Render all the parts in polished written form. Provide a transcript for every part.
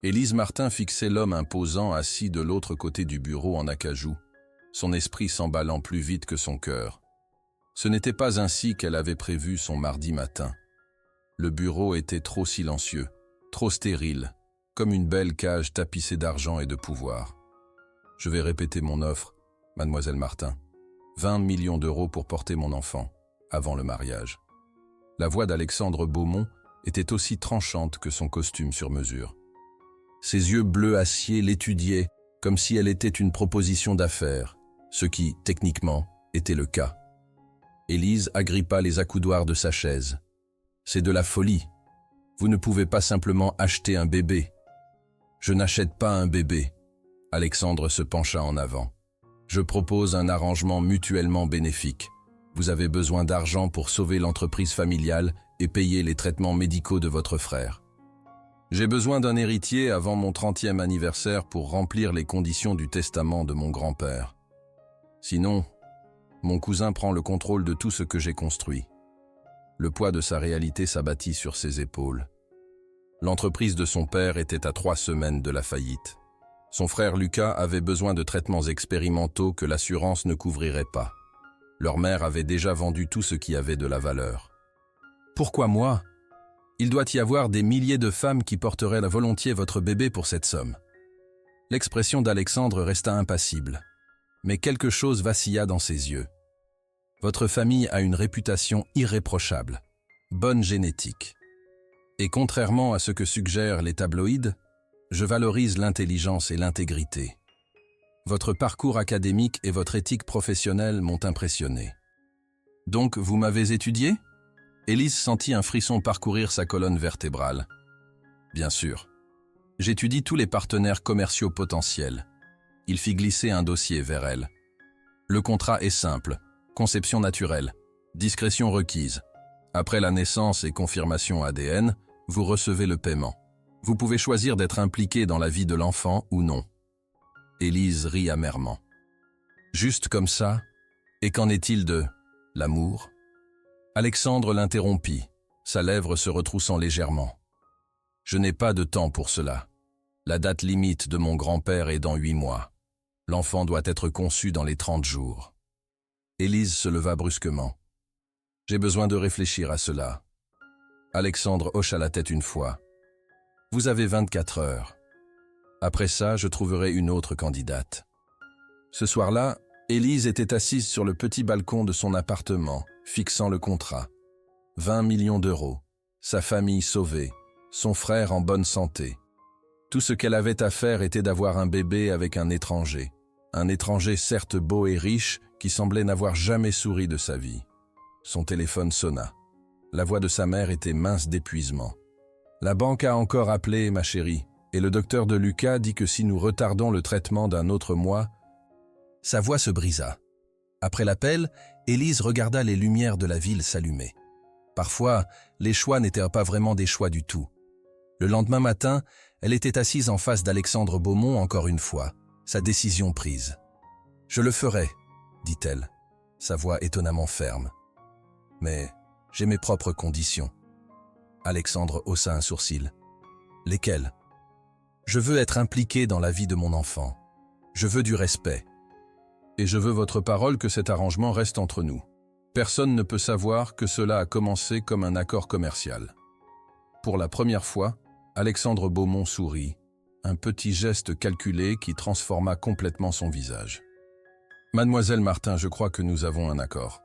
Élise Martin fixait l'homme imposant assis de l'autre côté du bureau en acajou, son esprit s'emballant plus vite que son cœur. Ce n'était pas ainsi qu'elle avait prévu son mardi matin. Le bureau était trop silencieux, trop stérile, comme une belle cage tapissée d'argent et de pouvoir. Je vais répéter mon offre, mademoiselle Martin. 20 millions d'euros pour porter mon enfant, avant le mariage. La voix d'Alexandre Beaumont était aussi tranchante que son costume sur mesure. Ses yeux bleu acier l'étudiaient comme si elle était une proposition d'affaires, ce qui, techniquement, était le cas. Élise agrippa les accoudoirs de sa chaise. « C'est de la folie. Vous ne pouvez pas simplement acheter un bébé. »« Je n'achète pas un bébé. » Alexandre se pencha en avant. « Je propose un arrangement mutuellement bénéfique. Vous avez besoin d'argent pour sauver l'entreprise familiale et payer les traitements médicaux de votre frère. J'ai besoin d'un héritier avant mon 30e anniversaire pour remplir les conditions du testament de mon grand-père. Sinon, mon cousin prend le contrôle de tout ce que j'ai construit. » Le poids de sa réalité s'abattit sur ses épaules. L'entreprise de son père était à 3 semaines de la faillite. Son frère Lucas avait besoin de traitements expérimentaux que l'assurance ne couvrirait pas. Leur mère avait déjà vendu tout ce qui avait de la valeur. « Pourquoi moi ? Il doit y avoir des milliers de femmes qui porteraient volontiers votre bébé pour cette somme. » L'expression d'Alexandre resta impassible, mais quelque chose vacilla dans ses yeux. « Votre famille a une réputation irréprochable, bonne génétique. Et contrairement à ce que suggèrent les tabloïds, je valorise l'intelligence et l'intégrité. Votre parcours académique et votre éthique professionnelle m'ont impressionné. Donc, vous m'avez étudié ? » Élise sentit un frisson parcourir sa colonne vertébrale. « Bien sûr. J'étudie tous les partenaires commerciaux potentiels. » Il fit glisser un dossier vers elle. « Le contrat est simple. Conception naturelle. Discrétion requise. Après la naissance et confirmation ADN, vous recevez le paiement. Vous pouvez choisir d'être impliqué dans la vie de l'enfant ou non. » Élise rit amèrement. « Juste comme ça ? Et qu'en est-il de l'amour ?» Alexandre l'interrompit, sa lèvre se retroussant légèrement. « Je n'ai pas de temps pour cela. La date limite de mon grand-père est dans 8 mois. L'enfant doit être conçu dans les 30 jours. » Élise se leva brusquement. « J'ai besoin de réfléchir à cela. » Alexandre hocha la tête une fois. « Vous avez 24 heures. Après ça, je trouverai une autre candidate. » Ce soir-là, Élise était assise sur le petit balcon de son appartement, fixant le contrat. 20 millions d'euros, sa famille sauvée, son frère en bonne santé. Tout ce qu'elle avait à faire était d'avoir un bébé avec un étranger certes beau et riche, qui semblait n'avoir jamais souri de sa vie. Son téléphone sonna. La voix de sa mère était mince d'épuisement. « La banque a encore appelé, ma chérie, et le docteur de Lucas dit que si nous retardons le traitement d'un autre mois… » Sa voix se brisa. Après l'appel, Élise regarda les lumières de la ville s'allumer. Parfois, les choix n'étaient pas vraiment des choix du tout. Le lendemain matin, elle était assise en face d'Alexandre Beaumont encore une fois, sa décision prise. « Je le ferai », dit-elle, sa voix étonnamment ferme. « Mais j'ai mes propres conditions. » Alexandre haussa un sourcil. « Lesquelles ? » « Je veux être impliqué dans la vie de mon enfant. Je veux du respect. Et je veux votre parole que cet arrangement reste entre nous. Personne ne peut savoir que cela a commencé comme un accord commercial. » Pour la première fois, Alexandre Beaumont sourit, un petit geste calculé qui transforma complètement son visage. « Mademoiselle Martin, je crois que nous avons un accord. »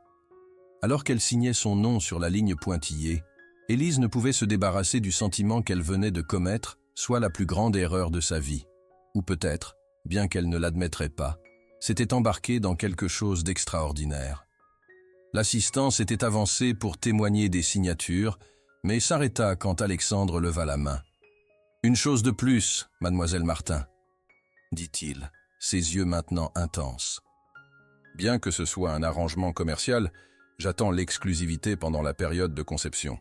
Alors qu'elle signait son nom sur la ligne pointillée, Élise ne pouvait se débarrasser du sentiment qu'elle venait de commettre soit la plus grande erreur de sa vie, ou peut-être, bien qu'elle ne l'admettrait pas, s'était embarquée dans quelque chose d'extraordinaire. L'assistant s'était avancé pour témoigner des signatures, mais s'arrêta quand Alexandre leva la main. « Une chose de plus, mademoiselle Martin, » dit-il, ses yeux maintenant intenses. « Bien que ce soit un arrangement commercial, j'attends l'exclusivité pendant la période de conception. »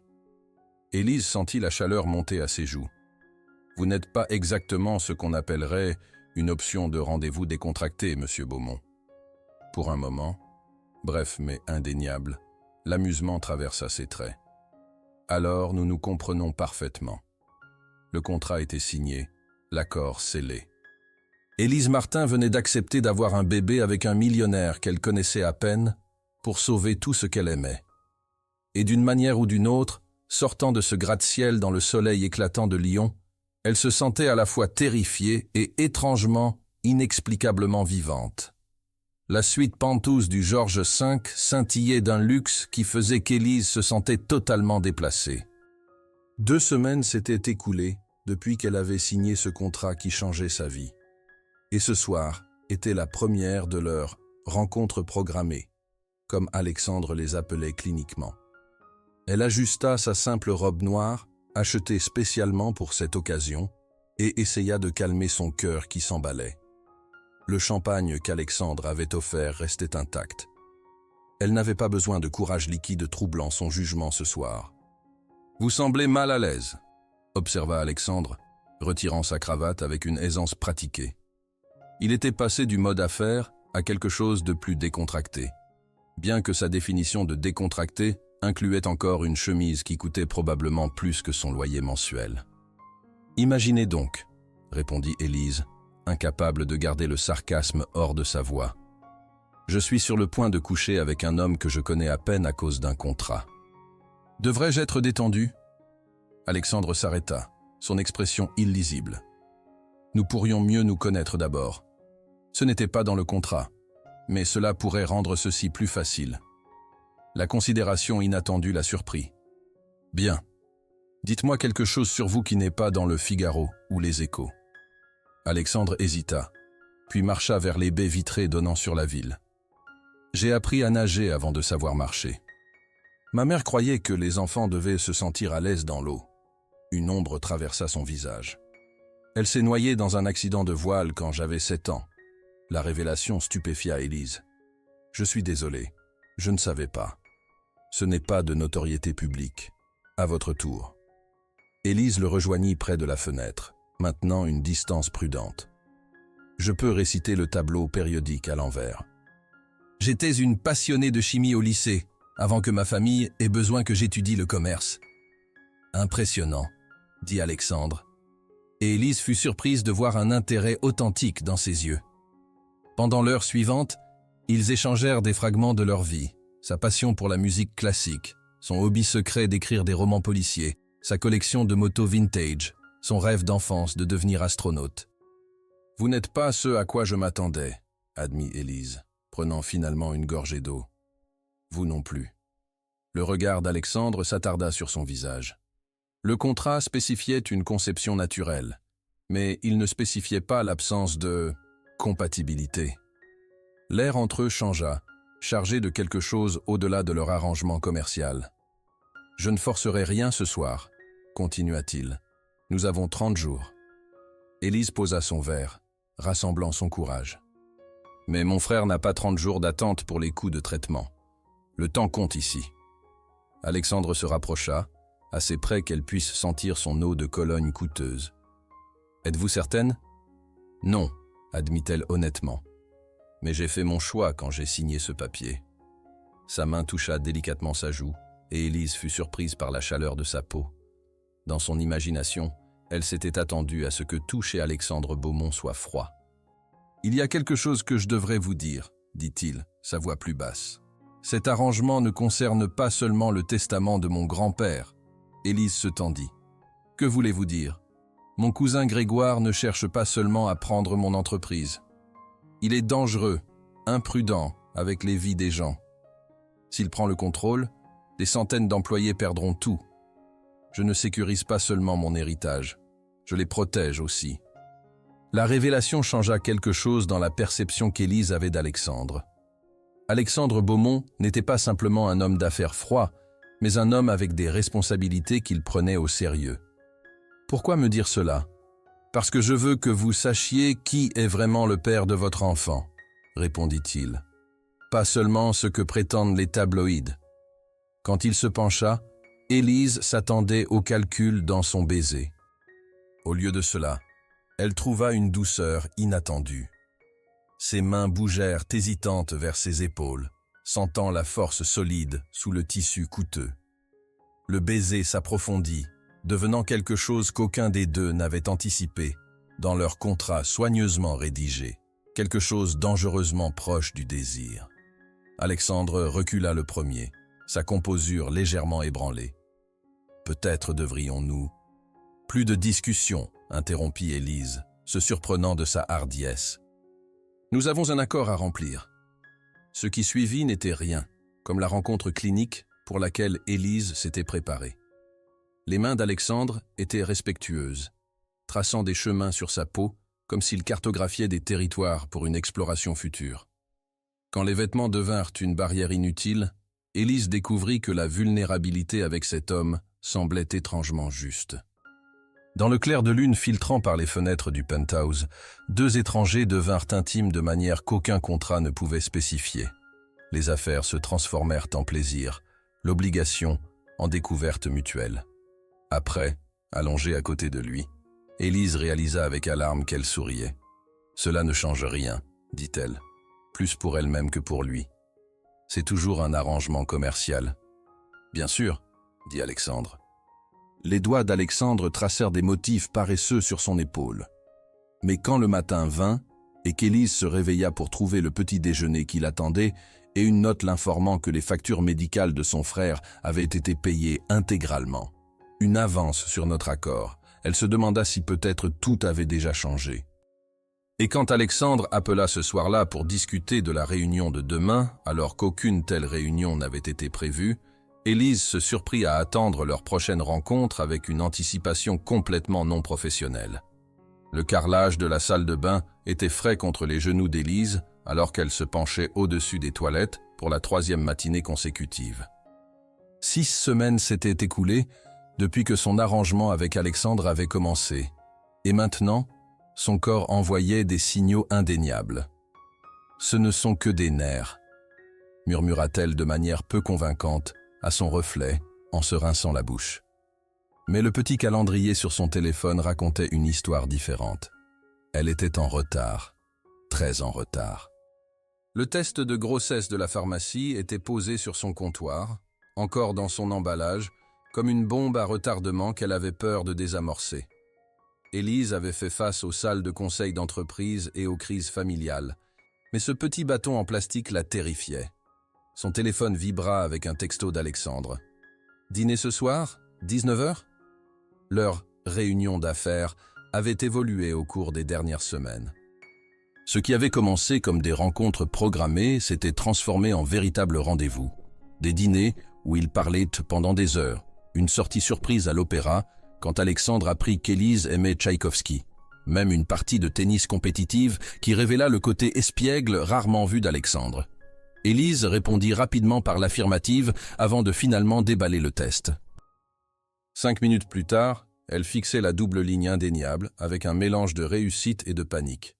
Élise sentit la chaleur monter à ses joues. « Vous n'êtes pas exactement ce qu'on appellerait une option de rendez-vous décontracté, monsieur Beaumont. » Pour un moment, bref mais indéniable, l'amusement traversa ses traits. « Alors nous nous comprenons parfaitement. » Le contrat était signé, l'accord scellé. Élise Martin venait d'accepter d'avoir un bébé avec un millionnaire qu'elle connaissait à peine pour sauver tout ce qu'elle aimait. Et d'une manière ou d'une autre, sortant de ce gratte-ciel dans le soleil éclatant de Lyon, elle se sentait à la fois terrifiée et étrangement, inexplicablement vivante. La suite pantouse du George V scintillait d'un luxe qui faisait qu'Élise se sentait totalement déplacée. 2 semaines s'étaient écoulées depuis qu'elle avait signé ce contrat qui changeait sa vie. Et ce soir était la première de leur « rencontre programmée », comme Alexandre les appelait cliniquement. Elle ajusta sa simple robe noire, achetée spécialement pour cette occasion, et essaya de calmer son cœur qui s'emballait. Le champagne qu'Alexandre avait offert restait intact. Elle n'avait pas besoin de courage liquide troublant son jugement ce soir. « Vous semblez mal à l'aise », observa Alexandre, retirant sa cravate avec une aisance pratiquée. Il était passé du mode affaires à quelque chose de plus décontracté, bien que sa définition de décontracté incluait encore une chemise qui coûtait probablement plus que son loyer mensuel. « Imaginez donc », répondit Élise, incapable de garder le sarcasme hors de sa voix. « Je suis sur le point de coucher avec un homme que je connais à peine à cause d'un contrat. Devrais-je être détendu ?» Alexandre s'arrêta, son expression illisible. « Nous pourrions mieux nous connaître d'abord. Ce n'était pas dans le contrat, mais cela pourrait rendre ceci plus facile. » La considération inattendue l'a surpris. « Bien. Dites-moi quelque chose sur vous qui n'est pas dans le Figaro ou les Échos. » Alexandre hésita, puis marcha vers les baies vitrées donnant sur la ville. « J'ai appris à nager avant de savoir marcher. Ma mère croyait que les enfants devaient se sentir à l'aise dans l'eau. » Une ombre traversa son visage. « Elle s'est noyée dans un accident de voile quand j'avais 7 ans. » La révélation stupéfia Élise. « Je suis désolé, je ne savais pas. Ce n'est pas de notoriété publique. À votre tour. » Élise le rejoignit près de la fenêtre, maintenant une distance prudente. « Je peux réciter le tableau périodique à l'envers. J'étais une passionnée de chimie au lycée, avant que ma famille ait besoin que j'étudie le commerce. » Impressionnant, dit Alexandre. Et Élise fut surprise de voir un intérêt authentique dans ses yeux. Pendant l'heure suivante, ils échangèrent des fragments de leur vie, sa passion pour la musique classique, son hobby secret d'écrire des romans policiers, sa collection de motos vintage, son rêve d'enfance de devenir astronaute. « Vous n'êtes pas ce à quoi je m'attendais, » admit Élise, prenant finalement une gorgée d'eau. « Vous non plus. » Le regard d'Alexandre s'attarda sur son visage. Le contrat spécifiait une conception naturelle, mais il ne spécifiait pas l'absence de compatibilité. L'air entre eux changea, chargé de quelque chose au-delà de leur arrangement commercial. « Je ne forcerai rien ce soir, » continua-t-il. « Nous avons 30 jours. » Élise posa son verre, rassemblant son courage. « Mais mon frère n'a pas 30 jours d'attente pour les coûts de traitement. Le temps compte ici. » Alexandre se rapprocha, assez près qu'elle puisse sentir son eau de Cologne coûteuse. « Êtes-vous certaine ?»« Non, » admit-elle honnêtement. « Mais j'ai fait mon choix quand j'ai signé ce papier. » Sa main toucha délicatement sa joue, et Élise fut surprise par la chaleur de sa peau. Dans son imagination, elle s'était attendue à ce que tout chez Alexandre Beaumont soit froid. « Il y a quelque chose que je devrais vous dire, » dit-il, sa voix plus basse. « Cet arrangement ne concerne pas seulement le testament de mon grand-père. » Élise se tendit. « Que voulez-vous dire ? Mon cousin Grégoire ne cherche pas seulement à prendre mon entreprise. Il est dangereux, imprudent avec les vies des gens. S'il prend le contrôle, des centaines d'employés perdront tout. Je ne sécurise pas seulement mon héritage, je les protège aussi. » La révélation changea quelque chose dans la perception qu'Élise avait d'Alexandre. Alexandre Beaumont n'était pas simplement un homme d'affaires froid, mais un homme avec des responsabilités qu'il prenait au sérieux. « Pourquoi me dire cela ? Parce que je veux que vous sachiez qui est vraiment le père de votre enfant, » répondit-il. « Pas seulement ce que prétendent les tabloïds. » Quand il se pencha, Élise s'attendait au calcul dans son baiser. Au lieu de cela, elle trouva une douceur inattendue. Ses mains bougèrent hésitantes vers ses épaules, sentant la force solide sous le tissu coûteux. Le baiser s'approfondit, devenant quelque chose qu'aucun des deux n'avait anticipé, dans leur contrat soigneusement rédigé, quelque chose dangereusement proche du désir. Alexandre recula le premier, sa composure légèrement ébranlée. « Peut-être devrions-nous… » « Plus de discussion, interrompit Élise, se surprenant de sa hardiesse. « Nous avons un accord à remplir. » Ce qui suivit n'était rien, comme la rencontre clinique pour laquelle Élise s'était préparée. Les mains d'Alexandre étaient respectueuses, traçant des chemins sur sa peau comme s'il cartographiait des territoires pour une exploration future. Quand les vêtements devinrent une barrière inutile, Élise découvrit que la vulnérabilité avec cet homme semblait étrangement juste. Dans le clair de lune filtrant par les fenêtres du penthouse, deux étrangers devinrent intimes de manière qu'aucun contrat ne pouvait spécifier. Les affaires se transformèrent en plaisir, l'obligation en découverte mutuelle. Après, allongée à côté de lui, Élise réalisa avec alarme qu'elle souriait. « Cela ne change rien, dit-elle, plus pour elle-même que pour lui. C'est toujours un arrangement commercial. »« Bien sûr, » dit Alexandre. Les doigts d'Alexandre tracèrent des motifs paresseux sur son épaule. Mais quand le matin vint, et qu'Élise se réveilla pour trouver le petit déjeuner qui l'attendait, et une note l'informant que les factures médicales de son frère avaient été payées intégralement, une avance sur notre accord, elle se demanda si peut-être tout avait déjà changé. Et quand Alexandre appela ce soir-là pour discuter de la réunion de demain, alors qu'aucune telle réunion n'avait été prévue, Élise se surprit à attendre leur prochaine rencontre avec une anticipation complètement non professionnelle. Le carrelage de la salle de bain était frais contre les genoux d'Élise alors qu'elle se penchait au-dessus des toilettes pour la 3e matinée consécutive. 6 semaines s'étaient écoulées depuis que son arrangement avec Alexandre avait commencé, et maintenant, son corps envoyait des signaux indéniables. « Ce ne sont que des nerfs », murmura-t-elle de manière peu convaincante, à son reflet, en se rinçant la bouche. Mais le petit calendrier sur son téléphone racontait une histoire différente. Elle était en retard, très en retard. Le test de grossesse de la pharmacie était posé sur son comptoir, encore dans son emballage, comme une bombe à retardement qu'elle avait peur de désamorcer. Élise avait fait face aux salles de conseil d'entreprise et aux crises familiales, mais ce petit bâton en plastique la terrifiait. Son téléphone vibra avec un texto d'Alexandre. « Dîner ce soir, 19h ?» Leur réunion d'affaires avait évolué au cours des dernières semaines. Ce qui avait commencé comme des rencontres programmées s'était transformé en véritables rendez-vous. Des dîners où ils parlaient pendant des heures, une sortie surprise à l'opéra quand Alexandre apprit qu'Élise aimait Tchaïkovski, même une partie de tennis compétitive qui révéla le côté espiègle rarement vu d'Alexandre. Élise répondit rapidement par l'affirmative avant de finalement déballer le test. 5 minutes plus tard, elle fixait la double ligne indéniable avec un mélange de réussite et de panique.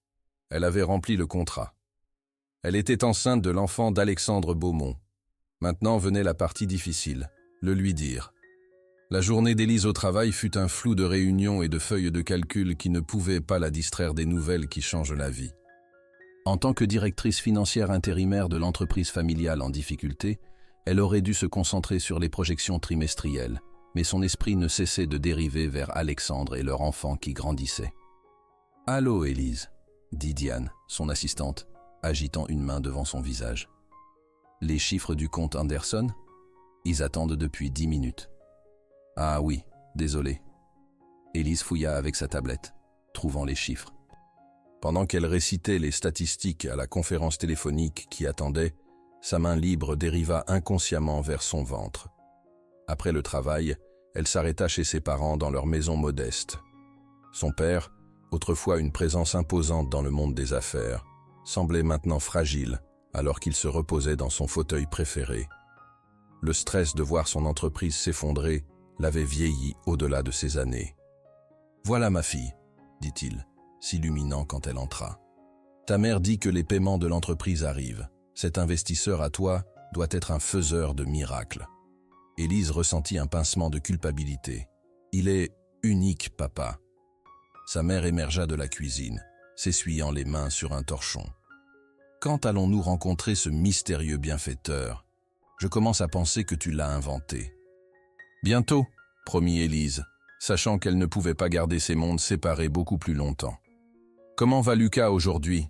Elle avait rempli le contrat. Elle était enceinte de l'enfant d'Alexandre Beaumont. Maintenant venait la partie difficile, le lui dire. La journée d'Élise au travail fut un flou de réunions et de feuilles de calcul qui ne pouvaient pas la distraire des nouvelles qui changent la vie. En tant que directrice financière intérimaire de l'entreprise familiale en difficulté, elle aurait dû se concentrer sur les projections trimestrielles, mais son esprit ne cessait de dériver vers Alexandre et leur enfant qui grandissait. « Allô, Élise » dit Diane, son assistante, agitant une main devant son visage. « Les chiffres du compte Anderson ? Ils attendent depuis 10 minutes. »« Ah oui, désolé. » Élise fouilla avec sa tablette, trouvant les chiffres. Pendant qu'elle récitait les statistiques à la conférence téléphonique qui attendait, sa main libre dériva inconsciemment vers son ventre. Après le travail, elle s'arrêta chez ses parents dans leur maison modeste. Son père, autrefois une présence imposante dans le monde des affaires, semblait maintenant fragile alors qu'il se reposait dans son fauteuil préféré. Le stress de voir son entreprise s'effondrer l'avait vieilli au-delà de ses années. « Voilà ma fille, » dit-il, s'illuminant quand elle entra. « Ta mère dit que les paiements de l'entreprise arrivent. Cet investisseur à toi doit être un faiseur de miracles. » Élise ressentit un pincement de culpabilité. « Il est unique, papa. » Sa mère émergea de la cuisine, s'essuyant les mains sur un torchon. « Quand allons-nous rencontrer ce mystérieux bienfaiteur? Je commence à penser que tu l'as inventé. »« Bientôt, » promit Élise, sachant qu'elle ne pouvait pas garder ces mondes séparés beaucoup plus longtemps. Comment va Lucas aujourd'hui?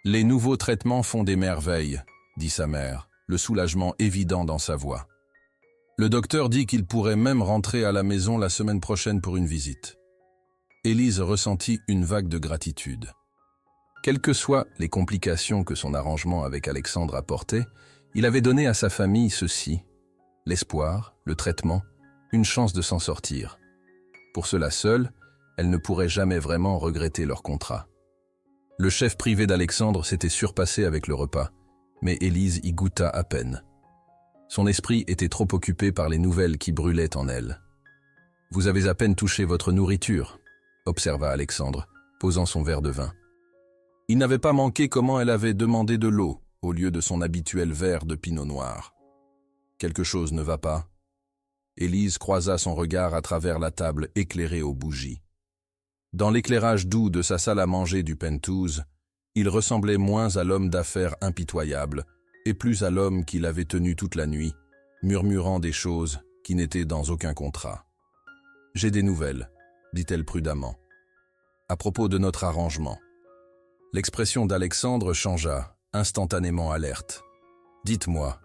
Les nouveaux traitements font des merveilles, dit sa mère, le soulagement évident dans sa voix. Le docteur dit qu'il pourrait même rentrer à la maison la semaine prochaine pour une visite. Élise ressentit une vague de gratitude. Quelles que soient les complications que son arrangement avec Alexandre apportait, il avait donné à sa famille ceci: l'espoir, le traitement, une chance de s'en sortir. Pour cela seul, elle ne pourrait jamais vraiment regretter leur contrat. Le chef privé d'Alexandre s'était surpassé avec le repas, mais Élise y goûta à peine. Son esprit était trop occupé par les nouvelles qui brûlaient en elle. « Vous avez à peine touché votre nourriture », observa Alexandre, posant son verre de vin. Il n'avait pas manqué comment elle avait demandé de l'eau au lieu de son habituel verre de pinot noir. Quelque chose ne va pas. Élise croisa son regard à travers la table éclairée aux bougies. Dans l'éclairage doux de sa salle à manger du Penthouse, il ressemblait moins à l'homme d'affaires impitoyable et plus à l'homme qui l'avait tenu toute la nuit, murmurant des choses qui n'étaient dans aucun contrat. « J'ai des nouvelles », dit-elle prudemment, « à propos de notre arrangement. » L'expression d'Alexandre changea, instantanément alerte. « Dites-moi,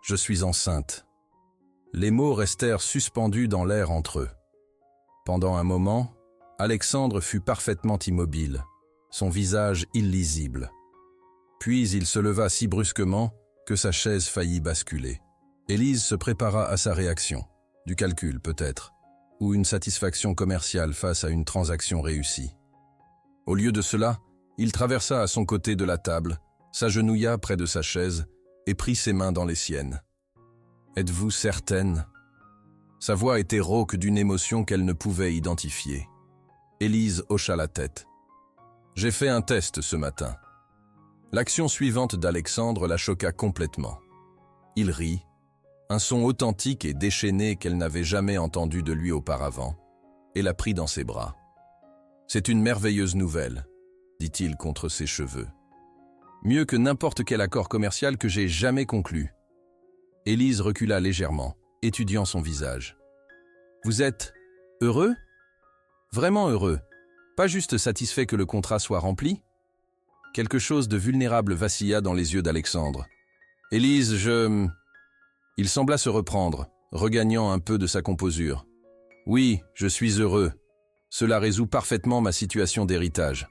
je suis enceinte. » Les mots restèrent suspendus dans l'air entre eux. Pendant un moment, Alexandre fut parfaitement immobile, son visage illisible. Puis il se leva si brusquement que sa chaise faillit basculer. Élise se prépara à sa réaction, du calcul peut-être, ou une satisfaction commerciale face à une transaction réussie. Au lieu de cela, il traversa à son côté de la table, s'agenouilla près de sa chaise et prit ses mains dans les siennes. « Êtes-vous certaine ?» Sa voix était rauque d'une émotion qu'elle ne pouvait identifier. Élise hocha la tête. « J'ai fait un test ce matin. » L'action suivante d'Alexandre la choqua complètement. Il rit, un son authentique et déchaîné qu'elle n'avait jamais entendu de lui auparavant, et la prit dans ses bras. « C'est une merveilleuse nouvelle, » dit-il contre ses cheveux. « Mieux que n'importe quel accord commercial que j'ai jamais conclu. » Élise recula légèrement, étudiant son visage. « Vous êtes heureux? Vraiment heureux? Pas juste satisfait que le contrat soit rempli ?» Quelque chose de vulnérable vacilla dans les yeux d'Alexandre. « Élise, Il sembla se reprendre, regagnant un peu de sa composure. « Oui, je suis heureux. Cela résout parfaitement ma situation d'héritage. »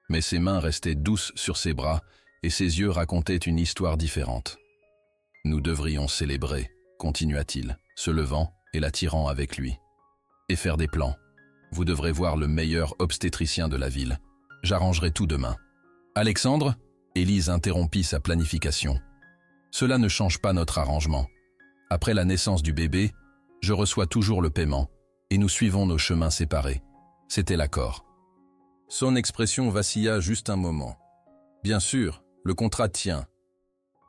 Mais ses mains restaient douces sur ses bras et ses yeux racontaient une histoire différente. « Nous devrions célébrer, » continua-t-il, se levant et la tirant avec lui. « Et faire des plans. Vous devrez voir le meilleur obstétricien de la ville. J'arrangerai tout demain. » Alexandre, Élise interrompit sa planification. « Cela ne change pas notre arrangement. Après la naissance du bébé, je reçois toujours le paiement et nous suivons nos chemins séparés. C'était l'accord. » Son expression vacilla juste un moment. Bien sûr, le contrat tient.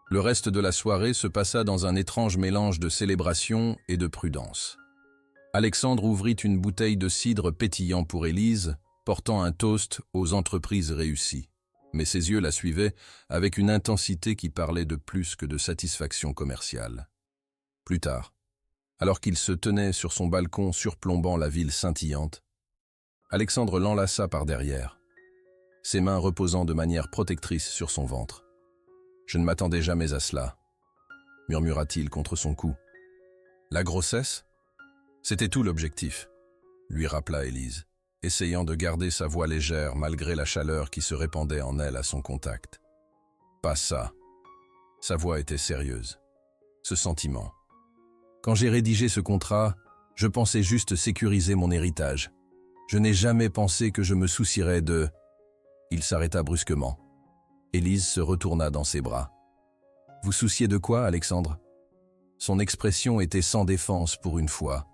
Le reste de la soirée se passa dans un étrange mélange de célébration et de prudence. Alexandre ouvrit une bouteille de cidre pétillant pour Élise, portant un toast aux entreprises réussies. Mais ses yeux la suivaient avec une intensité qui parlait de plus que de satisfaction commerciale. Plus tard, alors qu'il se tenait sur son balcon surplombant la ville scintillante, Alexandre l'enlaça par derrière, ses mains reposant de manière protectrice sur son ventre. « Je ne m'attendais jamais à cela, » murmura-t-il contre son cou. « La grossesse ? C'était tout l'objectif, » lui rappela Élise, essayant de garder sa voix légère malgré la chaleur qui se répandait en elle à son contact. « Pas ça. » Sa voix était sérieuse. Ce sentiment. « Quand j'ai rédigé ce contrat, je pensais juste sécuriser mon héritage. Je n'ai jamais pensé que je me soucierais de... » Il s'arrêta brusquement. Élise se retourna dans ses bras. « Vous souciez de quoi, Alexandre ?» Son expression était sans défense pour une fois,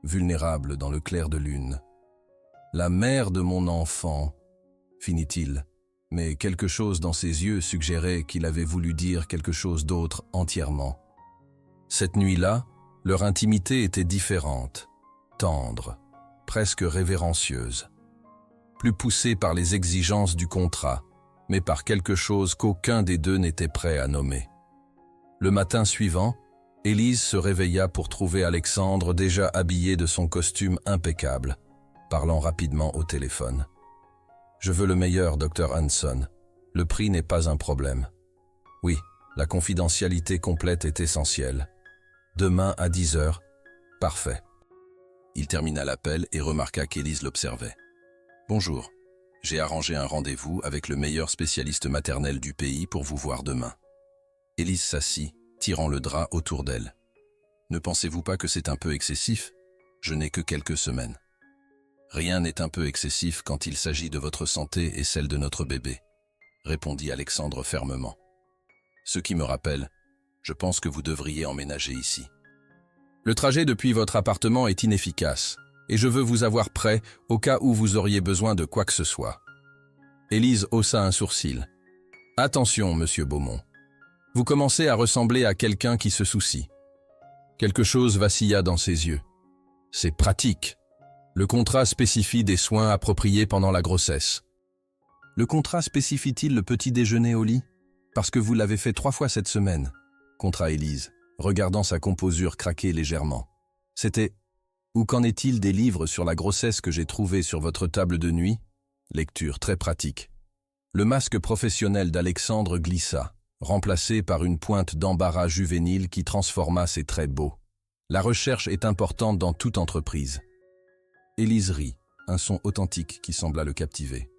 vulnérable dans le clair de lune. « La mère de mon enfant, » finit-il, mais quelque chose dans ses yeux suggérait qu'il avait voulu dire quelque chose d'autre entièrement. Cette nuit-là, leur intimité était différente, tendre, presque révérencieuse. Plus poussée par les exigences du contrat, mais par quelque chose qu'aucun des deux n'était prêt à nommer. Le matin suivant, Élise se réveilla pour trouver Alexandre déjà habillé de son costume impeccable, parlant rapidement au téléphone. « Je veux le meilleur, Dr. Hanson. Le prix n'est pas un problème. Oui, la confidentialité complète est essentielle. Demain à 10 heures. Parfait. Il termina l'appel et remarqua qu'Élise l'observait. Bonjour. J'ai arrangé un rendez-vous avec le meilleur spécialiste maternel du pays pour vous voir demain. Élise s'assit, tirant le drap autour d'elle. Ne pensez-vous pas que c'est un peu excessif? Je n'ai que quelques semaines. Rien n'est un peu excessif quand il s'agit de votre santé et celle de notre bébé, répondit Alexandre fermement. Ce qui me rappelle, je pense que vous devriez emménager ici. Le trajet depuis votre appartement est inefficace, et je veux vous avoir prêt au cas où vous auriez besoin de quoi que ce soit. Élise haussa un sourcil. Attention, monsieur Beaumont. Vous commencez à ressembler à quelqu'un qui se soucie. Quelque chose vacilla dans ses yeux. C'est pratique. Le contrat spécifie des soins appropriés pendant la grossesse. Le contrat spécifie-t-il le petit déjeuner au lit? Parce que vous l'avez fait 3 fois cette semaine, contra Élise, regardant sa composure craquer légèrement. C'était « Ou qu'en est-il des livres sur la grossesse que j'ai trouvés sur votre table de nuit ?» Lecture très pratique. Le masque professionnel d'Alexandre glissa, remplacé par une pointe d'embarras juvénile qui transforma ses traits beaux. La recherche est importante dans toute entreprise. Élise rit, un son authentique qui sembla le captiver.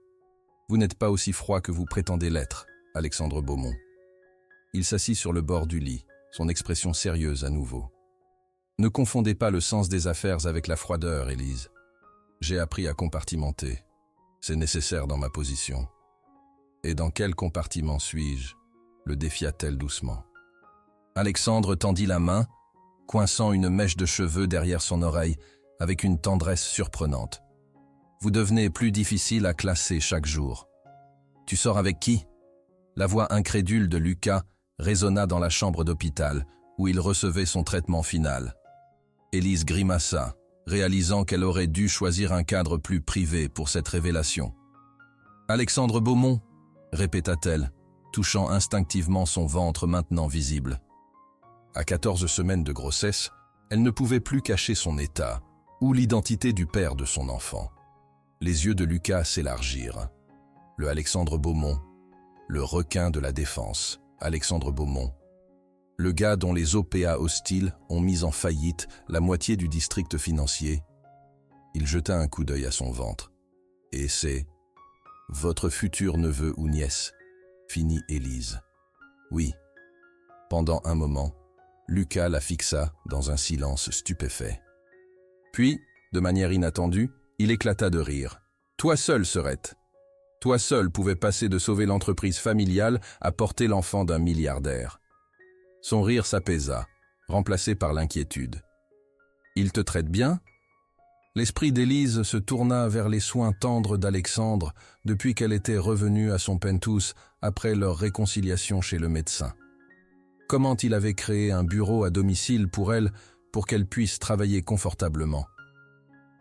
Vous n'êtes pas aussi froid que vous prétendez l'être, Alexandre Beaumont. Il s'assit sur le bord du lit, son expression sérieuse à nouveau. Ne confondez pas le sens des affaires avec la froideur, Élise. J'ai appris à compartimenter. C'est nécessaire dans ma position. Et dans quel compartiment suis-je? Le défia-t-elle doucement. Alexandre tendit la main, coinçant une mèche de cheveux derrière son oreille, avec une tendresse surprenante. Vous devenez plus difficile à classer chaque jour. Tu sors avec qui? La voix incrédule de Lucas résonna dans la chambre d'hôpital, où il recevait son traitement final. Élise grimaça, réalisant qu'elle aurait dû choisir un cadre plus privé pour cette révélation. Alexandre Beaumont, répéta-t-elle, touchant instinctivement son ventre maintenant visible. À 14 semaines de grossesse, elle ne pouvait plus cacher son état, ou l'identité du père de son enfant. Les yeux de Lucas s'élargirent. Le Alexandre Beaumont, le requin de la défense, Alexandre Beaumont, le gars dont les OPA hostiles ont mis en faillite la moitié du district financier. Il jeta un coup d'œil à son ventre. Et c'est « votre futur neveu ou nièce », finit Élise. Oui. Pendant un moment, Lucas la fixa dans un silence stupéfait. Puis, de manière inattendue, il éclata de rire. « Toi seul, Serette. Toi seul pouvais passer de sauver l'entreprise familiale à porter l'enfant d'un milliardaire. » Son rire s'apaisa, remplacé par l'inquiétude. « Il te traite bien ?» L'esprit d'Élise se tourna vers les soins tendres d'Alexandre depuis qu'elle était revenue à son penthouse après leur réconciliation chez le médecin. Comment il avait créé un bureau à domicile pour elle pour qu'elle puisse travailler confortablement.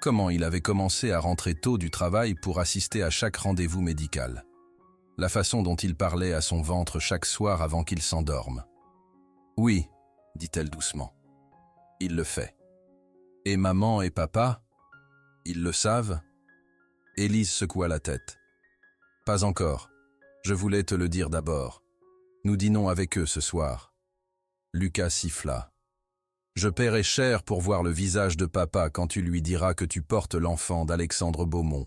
Comment il avait commencé à rentrer tôt du travail pour assister à chaque rendez-vous médical. La façon dont il parlait à son ventre chaque soir avant qu'il s'endorme. « Oui, dit-elle doucement. Il le fait. Et maman et papa, ils le savent ?» Élise secoua la tête. « Pas encore. Je voulais te le dire d'abord. Nous dînons avec eux ce soir. » Lucas siffla. « Je paierai cher pour voir le visage de papa quand tu lui diras que tu portes l'enfant d'Alexandre Beaumont. »«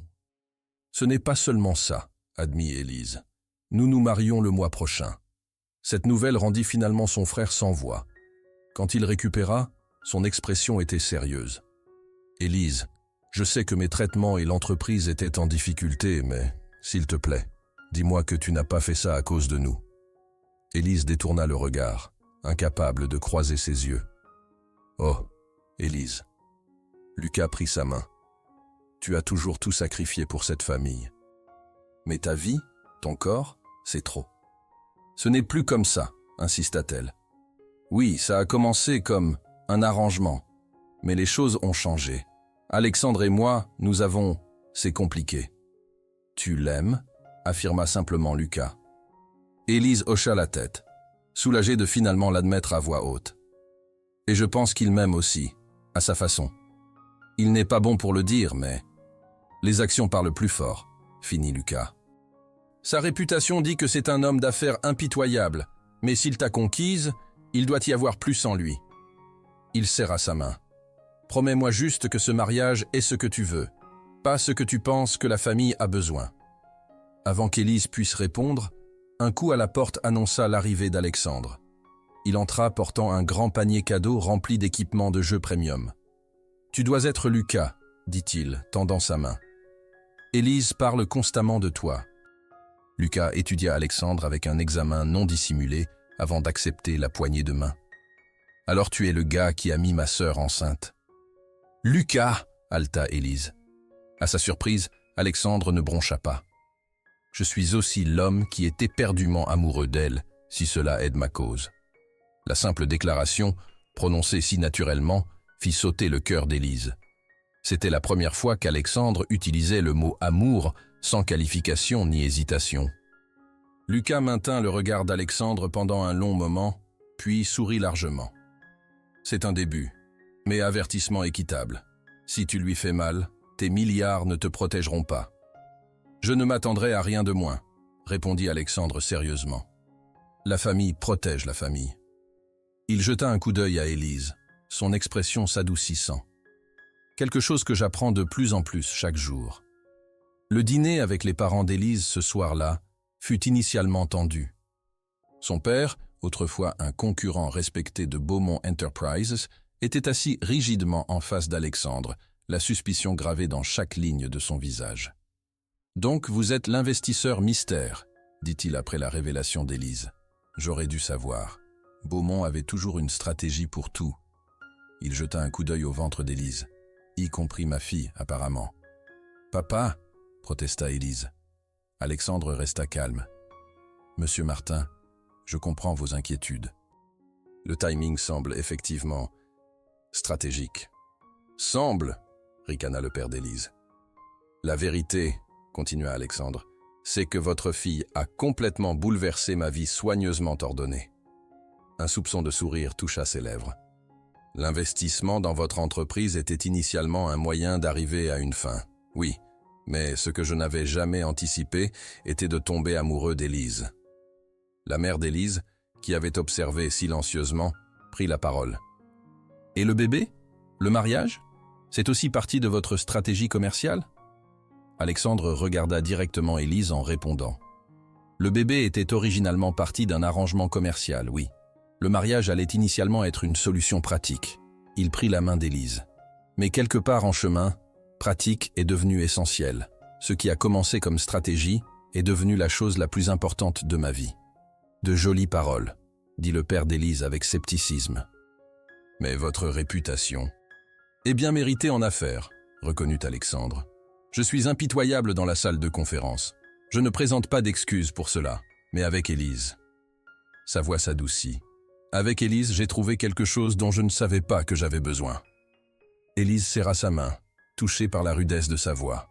Ce n'est pas seulement ça, » admit Élise. « Nous nous marions le mois prochain. » Cette nouvelle rendit finalement son frère sans voix. Quand il récupéra, son expression était sérieuse. « Élise, je sais que mes traitements et l'entreprise étaient en difficulté, mais, s'il te plaît, dis-moi que tu n'as pas fait ça à cause de nous. » Élise détourna le regard, incapable de croiser ses yeux. « Oh, Élise. » Lucas prit sa main. « Tu as toujours tout sacrifié pour cette famille. Mais ta vie, ton corps, c'est trop. » « Ce n'est plus comme ça, insista-t-elle. Oui, ça a commencé comme un arrangement, mais les choses ont changé. Alexandre et moi, nous avons... C'est compliqué. »« Tu l'aimes ?» affirma simplement Lucas. Élise hocha la tête, soulagée de finalement l'admettre à voix haute. « Et je pense qu'il m'aime aussi, à sa façon. Il n'est pas bon pour le dire, mais... Les actions parlent plus fort, » finit Lucas. Sa réputation dit que c'est un homme d'affaires impitoyable, mais s'il t'a conquise, il doit y avoir plus en lui. Il serra sa main. Promets-moi juste que ce mariage est ce que tu veux, pas ce que tu penses que la famille a besoin. Avant qu'Élise puisse répondre, un coup à la porte annonça l'arrivée d'Alexandre. Il entra portant un grand panier cadeau rempli d'équipements de jeux premium. « Tu dois être Lucas », dit-il, tendant sa main. « Élise parle constamment de toi. » Lucas étudia Alexandre avec un examen non dissimulé avant d'accepter la poignée de main. « Alors tu es le gars qui a mis ma sœur enceinte. »« Lucas !» haleta Élise. À sa surprise, Alexandre ne broncha pas. « Je suis aussi l'homme qui est éperdument amoureux d'elle, si cela aide ma cause. » La simple déclaration, prononcée si naturellement, fit sauter le cœur d'Élise. C'était la première fois qu'Alexandre utilisait le mot « amour » sans qualification ni hésitation. Lucas maintint le regard d'Alexandre pendant un long moment, puis sourit largement. « C'est un début, mais avertissement équitable. Si tu lui fais mal, tes milliards ne te protégeront pas. »« Je ne m'attendrai à rien de moins, » répondit Alexandre sérieusement. « La famille protège la famille. » Il jeta un coup d'œil à Élise, son expression s'adoucissant. Quelque chose que j'apprends de plus en plus chaque jour. Le dîner avec les parents d'Élise ce soir-là fut initialement tendu. Son père, autrefois un concurrent respecté de Beaumont Enterprises, était assis rigidement en face d'Alexandre, la suspicion gravée dans chaque ligne de son visage. « Donc vous êtes l'investisseur mystère », dit-il après la révélation d'Élise. « J'aurais dû savoir. Beaumont avait toujours une stratégie pour tout. » Il jeta un coup d'œil au ventre d'Élise, y compris ma fille, apparemment. « Papa !» protesta Élise. Alexandre resta calme. « Monsieur Martin, je comprends vos inquiétudes. Le timing semble effectivement stratégique. »« Semble !» ricana le père d'Élise. « La vérité, » continua Alexandre, « c'est que votre fille a complètement bouleversé ma vie soigneusement ordonnée. » Un soupçon de sourire toucha ses lèvres. « L'investissement dans votre entreprise était initialement un moyen d'arriver à une fin, oui, mais ce que je n'avais jamais anticipé était de tomber amoureux d'Élise. » La mère d'Élise, qui avait observé silencieusement, prit la parole. « Et le bébé? Le mariage? C'est aussi partie de votre stratégie commerciale ?» Alexandre regarda directement Élise en répondant. « Le bébé était originalement parti d'un arrangement commercial, oui. Le mariage allait initialement être une solution pratique. » Il prit la main d'Élise. « Mais quelque part en chemin, pratique est devenu essentiel. Ce qui a commencé comme stratégie est devenu la chose la plus importante de ma vie. » « De jolies paroles, » dit le père d'Élise avec scepticisme. « Mais votre réputation est bien méritée en affaires, » reconnut Alexandre. « Je suis impitoyable dans la salle de conférence. Je ne présente pas d'excuses pour cela, mais avec Élise. » Sa voix s'adoucit. « Avec Élise, j'ai trouvé quelque chose dont je ne savais pas que j'avais besoin. » Élise serra sa main, touchée par la rudesse de sa voix.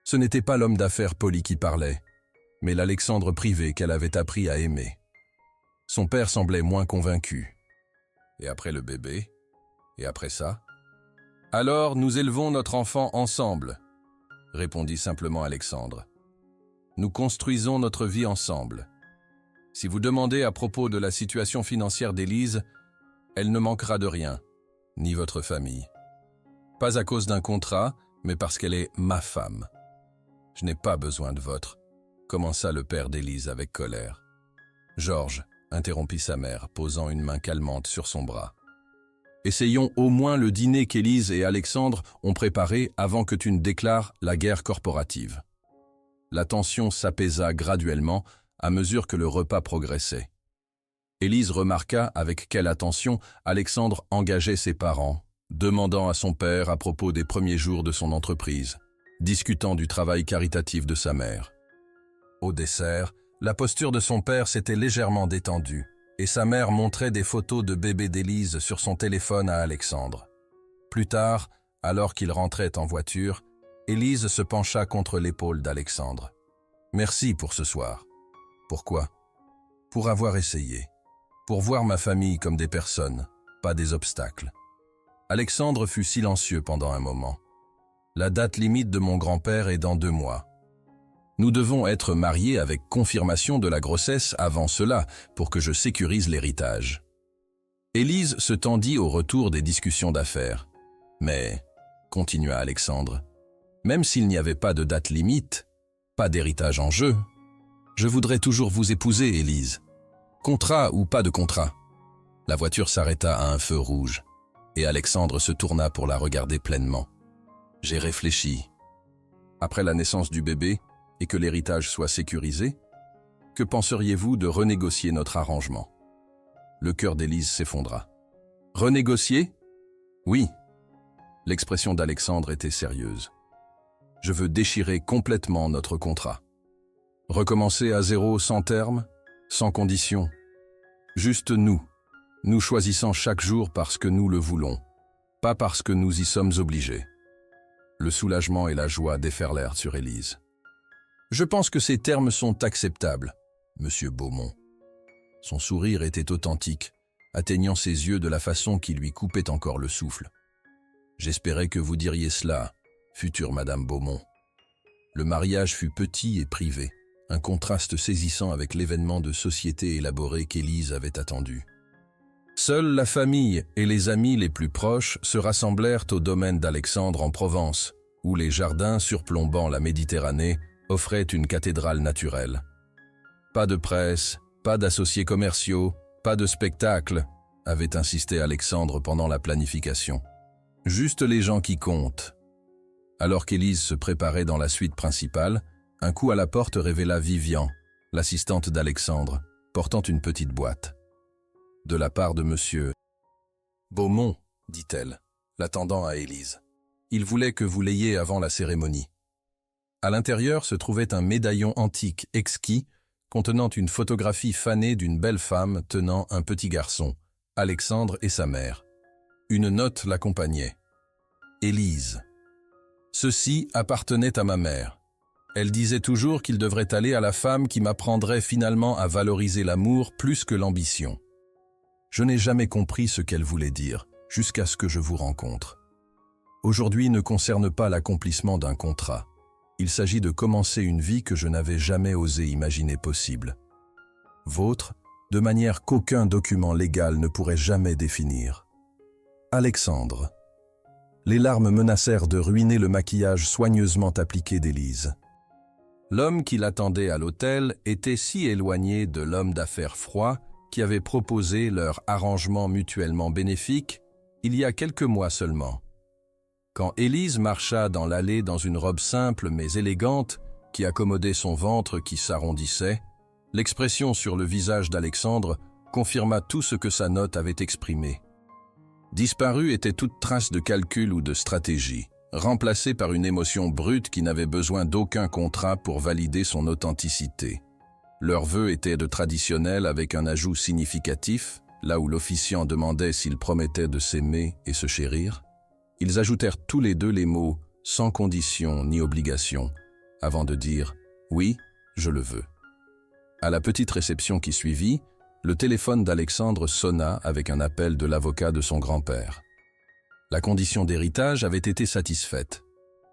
Ce n'était pas l'homme d'affaires poli qui parlait, mais l'Alexandre privé qu'elle avait appris à aimer. Son père semblait moins convaincu. « Et après le bébé? Et après ça? »« Alors nous élevons notre enfant ensemble, » répondit simplement Alexandre. « Nous construisons notre vie ensemble. Si vous demandez à propos de la situation financière d'Élise, elle ne manquera de rien, ni votre famille. Pas à cause d'un contrat, mais parce qu'elle est ma femme. Je n'ai pas besoin de votre, » commença le père d'Élise avec colère. « Georges, » interrompit sa mère, posant une main calmante sur son bras. « Essayons au moins le dîner qu'Élise et Alexandre ont préparé avant que tu ne déclares la guerre corporative. » La tension s'apaisa graduellement à mesure que le repas progressait. Élise remarqua avec quelle attention Alexandre engageait ses parents, demandant à son père à propos des premiers jours de son entreprise, discutant du travail caritatif de sa mère. Au dessert, la posture de son père s'était légèrement détendue et sa mère montrait des photos de bébé d'Élise sur son téléphone à Alexandre. Plus tard, alors qu'il rentrait en voiture, Élise se pencha contre l'épaule d'Alexandre. « Merci pour ce soir. » « Pourquoi ? » ?»« Pour avoir essayé. Pour voir ma famille comme des personnes, pas des obstacles. » Alexandre fut silencieux pendant un moment. « La date limite de mon grand-père est dans 2 mois. Nous devons être mariés avec confirmation de la grossesse avant cela pour que je sécurise l'héritage. » Élise se tendit au retour des discussions d'affaires. « Mais, » continua Alexandre, « même s'il n'y avait pas de date limite, pas d'héritage en jeu, je voudrais toujours vous épouser, Élise. Contrat ou pas de contrat. » La voiture s'arrêta à un feu rouge, et Alexandre se tourna pour la regarder pleinement. « J'ai réfléchi. Après la naissance du bébé, et que l'héritage soit sécurisé, que penseriez-vous de renégocier notre arrangement ?» Le cœur d'Élise s'effondra. « Renégocier ? Oui. » L'expression d'Alexandre était sérieuse. « Je veux déchirer complètement notre contrat. Recommencer à zéro sans terme, sans condition. Juste nous choisissant chaque jour parce que nous le voulons, pas parce que nous y sommes obligés. » Le soulagement et la joie déferlèrent sur Élise. « Je pense que ces termes sont acceptables, Monsieur Beaumont. » Son sourire était authentique, atteignant ses yeux de la façon qui lui coupait encore le souffle. « J'espérais que vous diriez cela, future Madame Beaumont. » Le mariage fut petit et privé, un contraste saisissant avec l'événement de société élaboré qu'Élise avait attendu. Seule la famille et les amis les plus proches se rassemblèrent au domaine d'Alexandre en Provence, où les jardins surplombant la Méditerranée offraient une cathédrale naturelle. Pas de presse, pas d'associés commerciaux, pas de spectacle, avait insisté Alexandre pendant la planification. Juste les gens qui comptent. Alors qu'Élise se préparait dans la suite principale, un coup à la porte révéla Vivian, l'assistante d'Alexandre, portant une petite boîte. De la part de Monsieur Beaumont, dit-elle, l'attendant à Élise. Il voulait que vous l'ayez avant la cérémonie. À l'intérieur se trouvait un médaillon antique exquis contenant une photographie fanée d'une belle femme tenant un petit garçon, Alexandre et sa mère. Une note l'accompagnait. Élise. Ceci appartenait à ma mère. Elle disait toujours qu'il devrait aller à la femme qui m'apprendrait finalement à valoriser l'amour plus que l'ambition. Je n'ai jamais compris ce qu'elle voulait dire, jusqu'à ce que je vous rencontre. Aujourd'hui ne concerne pas l'accomplissement d'un contrat. Il s'agit de commencer une vie que je n'avais jamais osé imaginer possible. Vôtre, de manière qu'aucun document légal ne pourrait jamais définir. Alexandre. Les larmes menacèrent de ruiner le maquillage soigneusement appliqué d'Élise. L'homme qui l'attendait à l'hôtel était si éloigné de l'homme d'affaires froid qui avait proposé leur arrangement mutuellement bénéfique il y a quelques mois seulement. Quand Élise marcha dans l'allée dans une robe simple mais élégante qui accommodait son ventre qui s'arrondissait, l'expression sur le visage d'Alexandre confirma tout ce que sa note avait exprimé. Disparue était toute trace de calcul ou de stratégie, remplacée par une émotion brute qui n'avait besoin d'aucun contrat pour valider son authenticité. Leur vœu était de traditionnel avec un ajout significatif, là où l'officiant demandait s'ils promettaient de s'aimer et se chérir. Ils ajoutèrent tous les deux les mots « sans condition ni obligation » avant de dire « oui, je le veux ». À la petite réception qui suivit, le téléphone d'Alexandre sonna avec un appel de l'avocat de son grand-père. La condition d'héritage avait été satisfaite.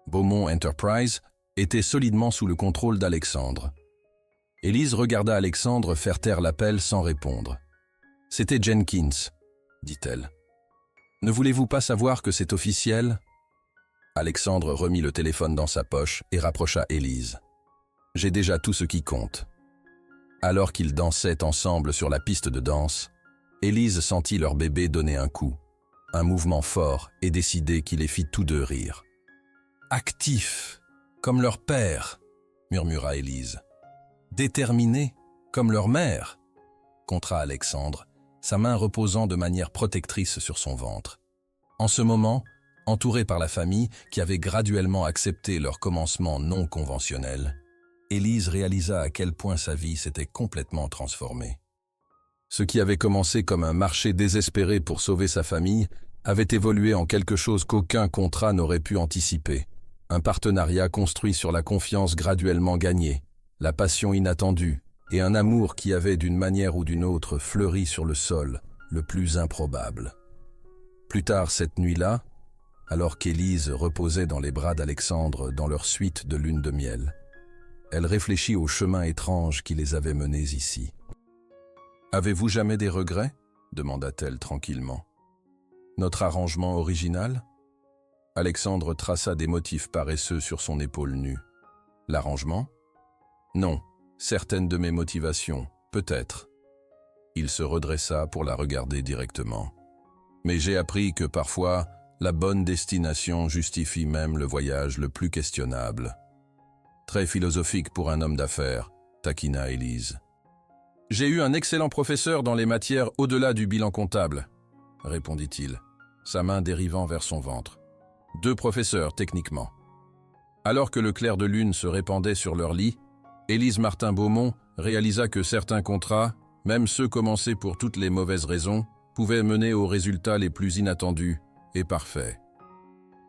Beaumont Enterprise était solidement sous le contrôle d'Alexandre. Élise regarda Alexandre faire taire l'appel sans répondre. « C'était Jenkins, » dit-elle. « Ne voulez-vous pas savoir que c'est officiel ?» Alexandre remit le téléphone dans sa poche et rapprocha Élise. « J'ai déjà tout ce qui compte. » Alors qu'ils dansaient ensemble sur la piste de danse, Élise sentit leur bébé donner un coup, un mouvement fort et décidé qui les fit tous deux rire. « Actifs, comme leur père, » murmura Élise. « Déterminés, comme leur mère, » contra Alexandre, sa main reposant de manière protectrice sur son ventre. En ce moment, entouré par la famille qui avait graduellement accepté leur commencement non conventionnel, Élise réalisa à quel point sa vie s'était complètement transformée. Ce qui avait commencé comme un marché désespéré pour sauver sa famille avait évolué en quelque chose qu'aucun contrat n'aurait pu anticiper. Un partenariat construit sur la confiance graduellement gagnée, la passion inattendue et un amour qui avait d'une manière ou d'une autre fleuri sur le sol, le plus improbable. Plus tard cette nuit-là, alors qu'Élise reposait dans les bras d'Alexandre dans leur suite de lune de miel, elle réfléchit au chemin étrange qui les avait menés ici. « Avez-vous jamais des regrets » demanda-t-elle tranquillement. « Notre arrangement original » Alexandre traça des motifs paresseux sur son épaule nue. « L'arrangement » ? Non, certaines de mes motivations, peut-être. Il se redressa pour la regarder directement. « Mais j'ai appris que parfois, la bonne destination justifie même le voyage le plus questionnable. » Très philosophique pour un homme d'affaires, taquina Élise. « J'ai eu un excellent professeur dans les matières au-delà du bilan comptable, » répondit-il, sa main dérivant vers son ventre. « 2 professeurs, techniquement. » Alors que le clair de lune se répandait sur leur lit, Élise Martin-Beaumont réalisa que certains contrats, même ceux commencés pour toutes les mauvaises raisons, pouvaient mener aux résultats les plus inattendus et parfaits.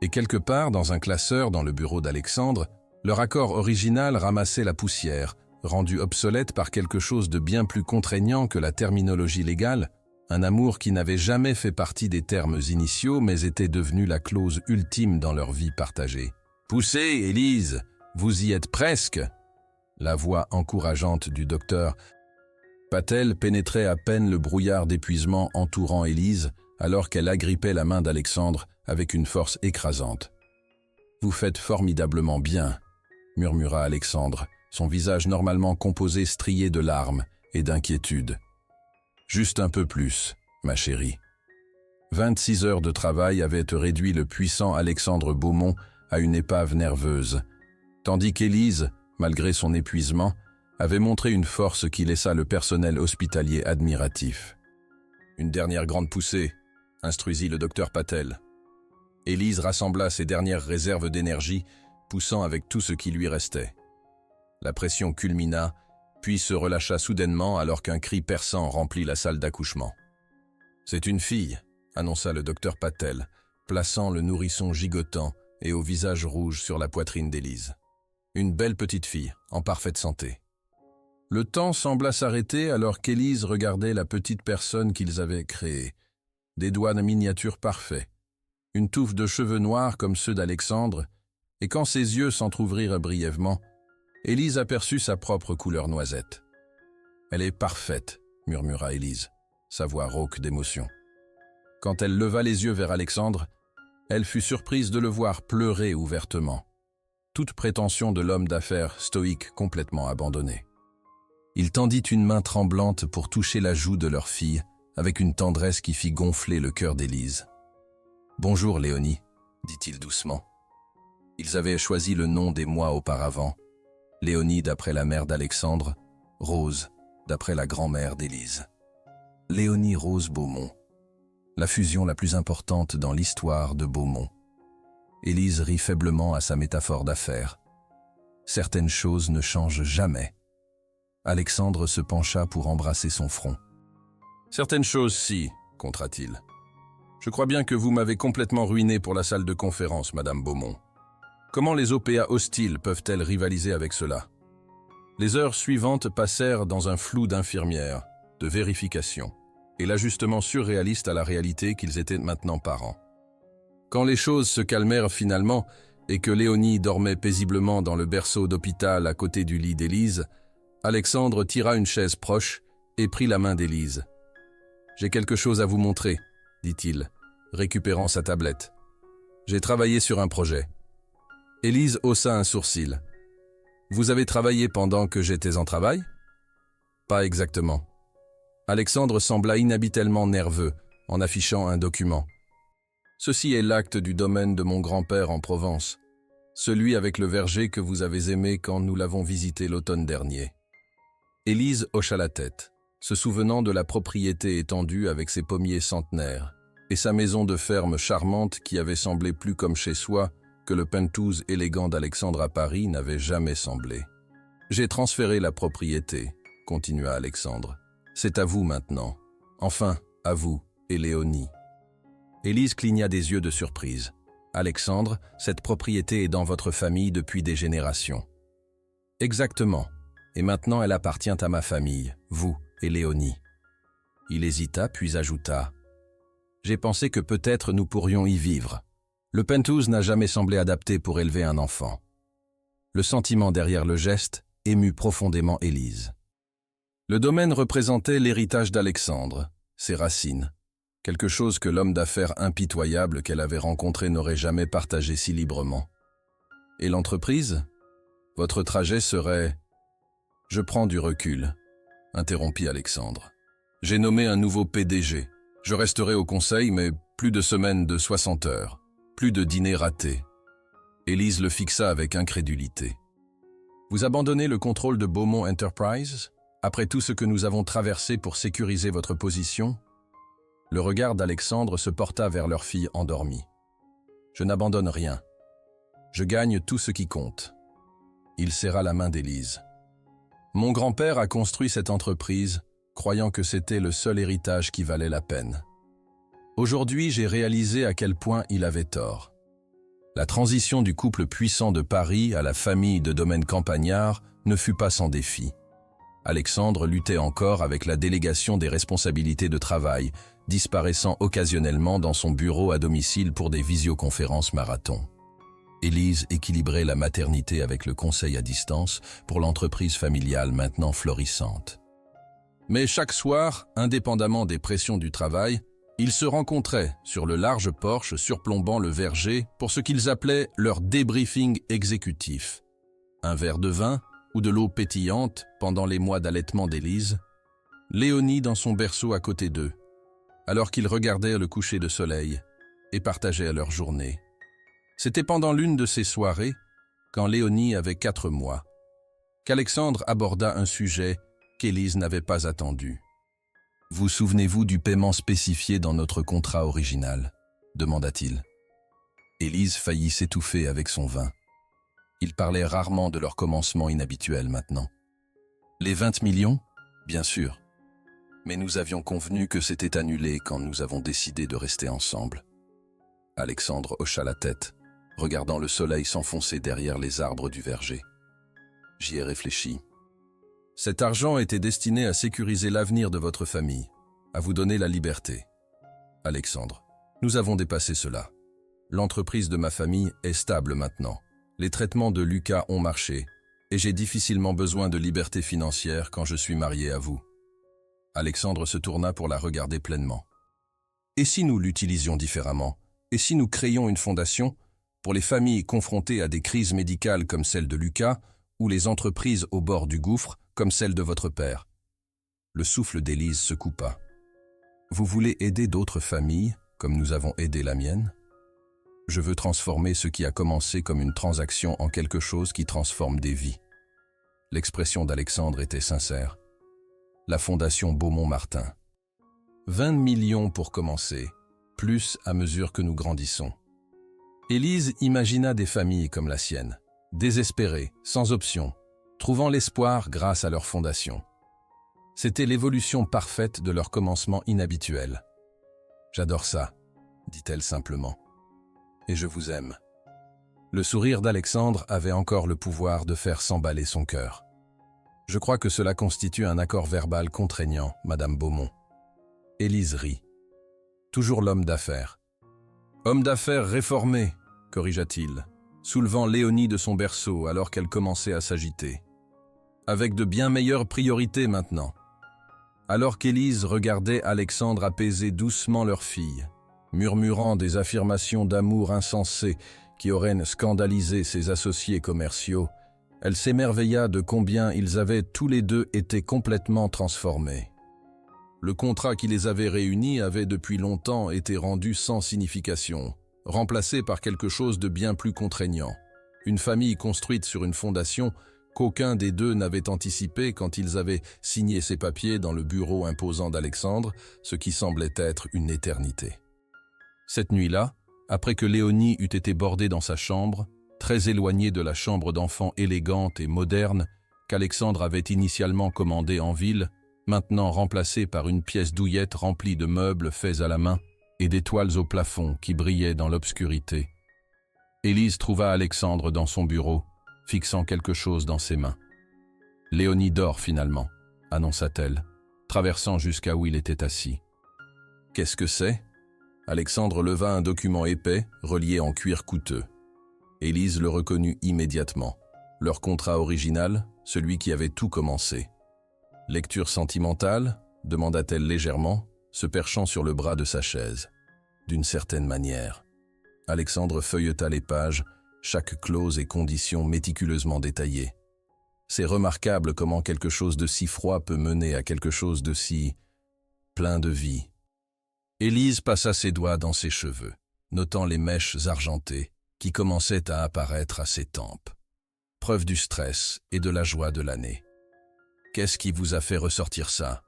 Et quelque part, dans un classeur dans le bureau d'Alexandre, leur accord original ramassait la poussière, rendu obsolète par quelque chose de bien plus contraignant que la terminologie légale, un amour qui n'avait jamais fait partie des termes initiaux mais était devenu la clause ultime dans leur vie partagée. « Poussez, Élise, vous y êtes presque !» La voix encourageante du docteur Patel pénétrait à peine le brouillard d'épuisement entourant Élise alors qu'elle agrippait la main d'Alexandre avec une force écrasante. « Vous faites formidablement bien !» murmura Alexandre, son visage normalement composé strié de larmes et d'inquiétude. « Juste un peu plus, ma chérie. » 26 heures de travail avaient réduit le puissant Alexandre Beaumont à une épave nerveuse, tandis qu'Élise, malgré son épuisement, avait montré une force qui laissa le personnel hospitalier admiratif. « Une dernière grande poussée », instruisit le docteur Patel. Élise rassembla ses dernières réserves d'énergie, poussant avec tout ce qui lui restait. La pression culmina, puis se relâcha soudainement alors qu'un cri perçant remplit la salle d'accouchement. « C'est une fille », annonça le docteur Patel, plaçant le nourrisson gigotant et au visage rouge sur la poitrine d'Élise. Une belle petite fille, en parfaite santé. Le temps sembla s'arrêter alors qu'Élise regardait la petite personne qu'ils avaient créée. Des doigts de miniature parfaits, une touffe de cheveux noirs comme ceux d'Alexandre, et quand ses yeux s'entr'ouvrirent brièvement, Élise aperçut sa propre couleur noisette. « Elle est parfaite », murmura Élise, sa voix rauque d'émotion. Quand elle leva les yeux vers Alexandre, elle fut surprise de le voir pleurer ouvertement. Toute prétention de l'homme d'affaires stoïque complètement abandonnée. Il tendit une main tremblante pour toucher la joue de leur fille, avec une tendresse qui fit gonfler le cœur d'Élise. « Bonjour Léonie », dit-il doucement. Ils avaient choisi le nom des mois auparavant. Léonie d'après la mère d'Alexandre, Rose d'après la grand-mère d'Élise. Léonie Rose Beaumont, la fusion la plus importante dans l'histoire de Beaumont. Élise rit faiblement à sa métaphore d'affaires. Certaines choses ne changent jamais. Alexandre se pencha pour embrasser son front. « Certaines choses, si, contra-t-il. Je crois bien que vous m'avez complètement ruiné pour la salle de conférence, Madame Beaumont. Comment les OPA hostiles peuvent-elles rivaliser avec cela? » Les heures suivantes passèrent dans un flou d'infirmières, de vérification, et l'ajustement surréaliste à la réalité qu'ils étaient maintenant parents. Quand les choses se calmèrent finalement et que Léonie dormait paisiblement dans le berceau d'hôpital à côté du lit d'Élise, Alexandre tira une chaise proche et prit la main d'Élise. « J'ai quelque chose à vous montrer, » dit-il, récupérant sa tablette. « J'ai travaillé sur un projet. » Élise haussa un sourcil. « Vous avez travaillé pendant que j'étais en travail ?»« Pas exactement. » Alexandre sembla inhabituellement nerveux en affichant un document. « Ceci est l'acte du domaine de mon grand-père en Provence, celui avec le verger que vous avez aimé quand nous l'avons visité l'automne dernier. » Élise hocha la tête, se souvenant de la propriété étendue avec ses pommiers centenaires et sa maison de ferme charmante qui avait semblé plus comme chez soi que le penthouse élégant d'Alexandre à Paris n'avait jamais semblé. « J'ai transféré la propriété, » continua Alexandre. « C'est à vous maintenant. Enfin, à vous et Léonie. » Élise cligna des yeux de surprise. « Alexandre, cette propriété est dans votre famille depuis des générations. »« Exactement. Et maintenant elle appartient à ma famille, vous et Léonie. » Il hésita puis ajouta. « J'ai pensé que peut-être nous pourrions y vivre. Le penthouse n'a jamais semblé adapté pour élever un enfant. » Le sentiment derrière le geste émut profondément Élise. Le domaine représentait l'héritage d'Alexandre, ses racines, quelque chose que l'homme d'affaires impitoyable qu'elle avait rencontré n'aurait jamais partagé si librement. Et l'entreprise? Votre trajet serait... Je prends du recul, interrompit Alexandre. J'ai nommé un nouveau PDG. Je resterai au conseil, mais plus de semaines de 60 heures, plus de dîners ratés. Élise le fixa avec incrédulité. Vous abandonnez le contrôle de Beaumont Enterprise, après tout ce que nous avons traversé pour sécuriser votre position? Le regard d'Alexandre se porta vers leur fille endormie. Je n'abandonne rien. Je gagne tout ce qui compte. Il serra la main d'Élise. Mon grand-père a construit cette entreprise, croyant que c'était le seul héritage qui valait la peine. Aujourd'hui, j'ai réalisé à quel point il avait tort. La transition du couple puissant de Paris à la famille de domaine campagnard ne fut pas sans défi. Alexandre luttait encore avec la délégation des responsabilités de travail, disparaissant occasionnellement dans son bureau à domicile pour des visioconférences marathon. Élise équilibrait la maternité avec le conseil à distance pour l'entreprise familiale maintenant florissante. Mais chaque soir, indépendamment des pressions du travail, ils se rencontraient sur le large porche surplombant le verger pour ce qu'ils appelaient leur débriefing exécutif. Un verre de vin ou de l'eau pétillante pendant les mois d'allaitement d'Élise, Léonie dans son berceau à côté d'eux, alors qu'ils regardaient le coucher de soleil et partageaient leur journée. C'était pendant l'une de ces soirées, quand Léonie avait 4 mois, qu'Alexandre aborda un sujet qu'Élise n'avait pas attendu. « Vous souvenez-vous du paiement spécifié dans notre contrat original ?» demanda-t-il. Élise faillit s'étouffer avec son vin. Ils parlaient rarement de leur commencement inhabituel maintenant. « Les 20 millions ? Bien sûr. Mais nous avions convenu que c'était annulé quand nous avons décidé de rester ensemble. » Alexandre hocha la tête, regardant le soleil s'enfoncer derrière les arbres du verger. « J'y ai réfléchi. Cet argent était destiné à sécuriser l'avenir de votre famille, à vous donner la liberté. Alexandre, nous avons dépassé cela. L'entreprise de ma famille est stable maintenant. Les traitements de Lucas ont marché, et j'ai difficilement besoin de liberté financière quand je suis marié à vous. » Alexandre se tourna pour la regarder pleinement. « Et si nous l'utilisions différemment? Et si nous créions une fondation pour les familles confrontées à des crises médicales comme celle de Lucas ou les entreprises au bord du gouffre comme celle de votre père ?» Le souffle d'Élise se coupa. « Vous voulez aider d'autres familles comme nous avons aidé la mienne? Je veux transformer ce qui a commencé comme une transaction en quelque chose qui transforme des vies. » L'expression d'Alexandre était sincère. La fondation Beaumont-Martin. 20 millions pour commencer, plus à mesure que nous grandissons. Élise imagina des familles comme la sienne, désespérées, sans option, trouvant l'espoir grâce à leur fondation. C'était l'évolution parfaite de leur commencement inhabituel. « J'adore ça », dit-elle simplement. « Et je vous aime. » Le sourire d'Alexandre avait encore le pouvoir de faire s'emballer son cœur. « Je crois que cela constitue un accord verbal contraignant, Madame Beaumont. » Élise rit. Toujours l'homme d'affaires. « Homme d'affaires réformé », corrigea-t-il, soulevant Léonie de son berceau alors qu'elle commençait à s'agiter. « Avec de bien meilleures priorités maintenant. » Alors qu'Élise regardait Alexandre apaiser doucement leur fille, murmurant des affirmations d'amour insensées qui auraient scandalisé ses associés commerciaux, elle s'émerveilla de combien ils avaient tous les deux été complètement transformés. Le contrat qui les avait réunis avait depuis longtemps été rendu sans signification, remplacé par quelque chose de bien plus contraignant. Une famille construite sur une fondation qu'aucun des deux n'avait anticipé quand ils avaient signé ces papiers dans le bureau imposant d'Alexandre, ce qui semblait être une éternité. Cette nuit-là, après que Léonie eut été bordée dans sa chambre, très éloignée de la chambre d'enfant élégante et moderne qu'Alexandre avait initialement commandée en ville, maintenant remplacée par une pièce douillette remplie de meubles faits à la main et d'étoiles au plafond qui brillaient dans l'obscurité. Élise trouva Alexandre dans son bureau, fixant quelque chose dans ses mains. « Léonie dort finalement », annonça-t-elle, traversant jusqu'à où il était assis. « Qu'est-ce que c'est ?» Alexandre leva un document épais, relié en cuir coûteux. Élise le reconnut immédiatement. Leur contrat original, celui qui avait tout commencé. « Lecture sentimentale » demanda-t-elle légèrement, se perchant sur le bras de sa chaise. « D'une certaine manière. » Alexandre feuilleta les pages, chaque clause et condition méticuleusement détaillée. C'est remarquable comment quelque chose de si froid peut mener à quelque chose de si plein de vie. Élise passa ses doigts dans ses cheveux, notant les mèches argentées qui commençaient à apparaître à ses tempes. Preuve du stress et de la joie de l'année. « Qu'est-ce qui vous a fait ressortir ça ?»«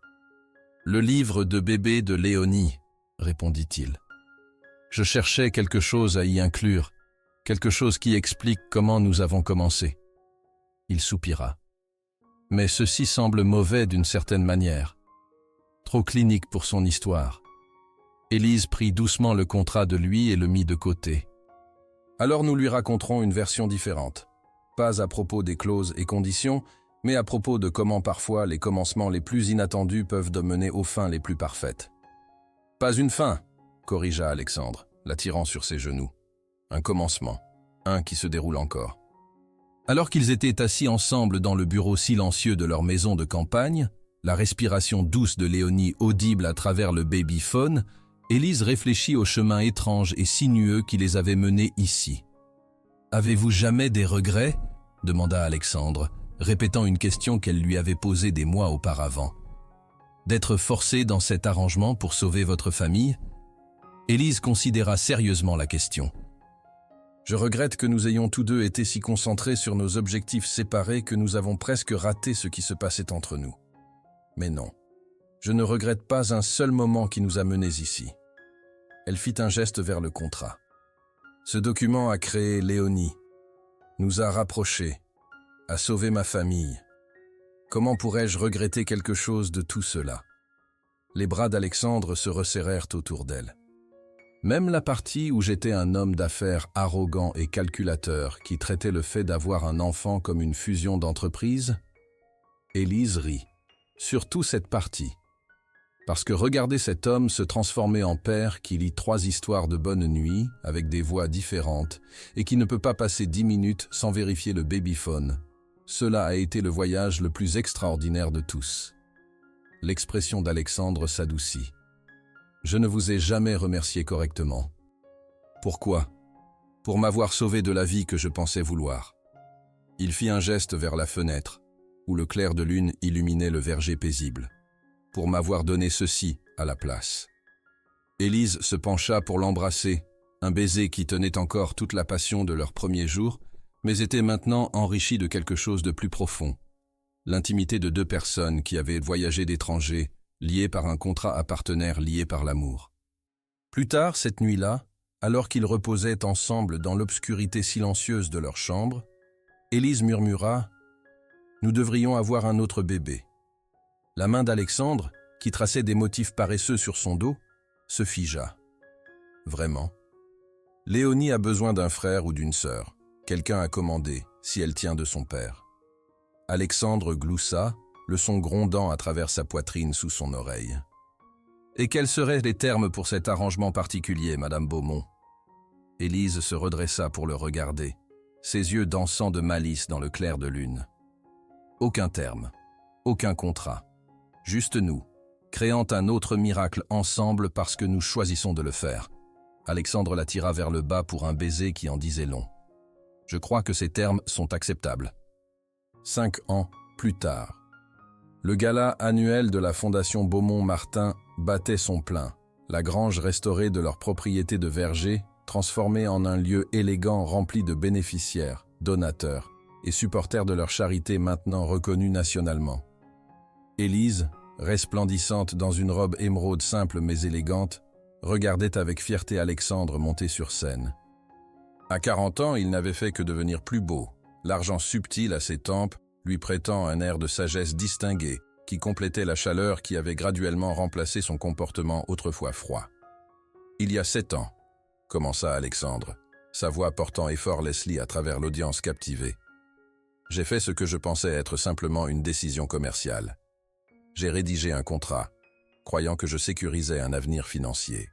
Le livre de bébé de Léonie, » répondit-il. « Je cherchais quelque chose à y inclure, quelque chose qui explique comment nous avons commencé. » Il soupira. « Mais ceci semble mauvais d'une certaine manière. Trop clinique pour son histoire. » Élise prit doucement le contrat de lui et le mit de côté. « Alors nous lui raconterons une version différente. Pas à propos des clauses et conditions, mais à propos de comment parfois les commencements les plus inattendus peuvent mener aux fins les plus parfaites. »« Pas une fin, » corrigea Alexandre, l'attirant sur ses genoux. « Un commencement, un qui se déroule encore. » Alors qu'ils étaient assis ensemble dans le bureau silencieux de leur maison de campagne, la respiration douce de Léonie audible à travers le babyphone, Élise réfléchit au chemin étrange et sinueux qui les avait menés ici. « Avez-vous jamais des regrets ?» demanda Alexandre, répétant une question qu'elle lui avait posée des mois auparavant. « D'être forcé dans cet arrangement pour sauver votre famille ?» Élise considéra sérieusement la question. « Je regrette que nous ayons tous deux été si concentrés sur nos objectifs séparés que nous avons presque raté ce qui se passait entre nous. Mais non. Je ne regrette pas un seul moment qui nous a menés ici. » Elle fit un geste vers le contrat. « Ce document a créé Léonie, nous a rapprochés, a sauvé ma famille. Comment pourrais-je regretter quelque chose de tout cela ?» Les bras d'Alexandre se resserrèrent autour d'elle. « Même la partie où j'étais un homme d'affaires arrogant et calculateur qui traitait le fait d'avoir un enfant comme une fusion d'entreprises ?» Élise rit. « Surtout cette partie. Parce que regardez cet homme se transformer en père qui lit 3 histoires de bonne nuit avec des voix différentes et qui ne peut pas passer 10 minutes sans vérifier le babyphone. Cela a été le voyage le plus extraordinaire de tous. » L'expression d'Alexandre s'adoucit. « Je ne vous ai jamais remercié correctement. » « Pourquoi ? Pour m'avoir sauvé de la vie que je pensais vouloir. » Il fit un geste vers la fenêtre, où le clair de lune illuminait le verger paisible. « Pour m'avoir donné ceci à la place. » Élise se pencha pour l'embrasser, un baiser qui tenait encore toute la passion de leur premier jour, mais était maintenant enrichi de quelque chose de plus profond. L'intimité de 2 personnes qui avaient voyagé d'étrangers, liées par un contrat à partenaires liés par l'amour. Plus tard, cette nuit-là, alors qu'ils reposaient ensemble dans l'obscurité silencieuse de leur chambre, Élise murmura « Nous devrions avoir un autre bébé. » La main d'Alexandre, qui traçait des motifs paresseux sur son dos, se figea. « Vraiment ? Léonie a besoin d'un frère ou d'une sœur. Quelqu'un a commandé, si elle tient de son père. » Alexandre gloussa, le son grondant à travers sa poitrine sous son oreille. « Et quels seraient les termes pour cet arrangement particulier, Madame Beaumont ?» Élise se redressa pour le regarder, ses yeux dansant de malice dans le clair de lune. « Aucun terme, aucun contrat. Juste nous, créant un autre miracle ensemble parce que nous choisissons de le faire. » Alexandre la tira vers le bas pour un baiser qui en disait long. « Je crois que ces termes sont acceptables. » 5 ans plus tard. Le gala annuel de la Fondation Beaumont-Martin battait son plein, la grange restaurée de leur propriété de verger, transformée en un lieu élégant rempli de bénéficiaires, donateurs et supporters de leur charité maintenant reconnus nationalement. Élise, resplendissante dans une robe émeraude simple mais élégante, regardait avec fierté Alexandre monter sur scène. À 40 ans, il n'avait fait que devenir plus beau, l'argent subtil à ses tempes, lui prêtant un air de sagesse distingué qui complétait la chaleur qui avait graduellement remplacé son comportement autrefois froid. « Il y a 7 ans, » commença Alexandre, sa voix portant effortlessly à travers l'audience captivée. « J'ai fait ce que je pensais être simplement une décision commerciale. J'ai rédigé un contrat, croyant que je sécurisais un avenir financier. »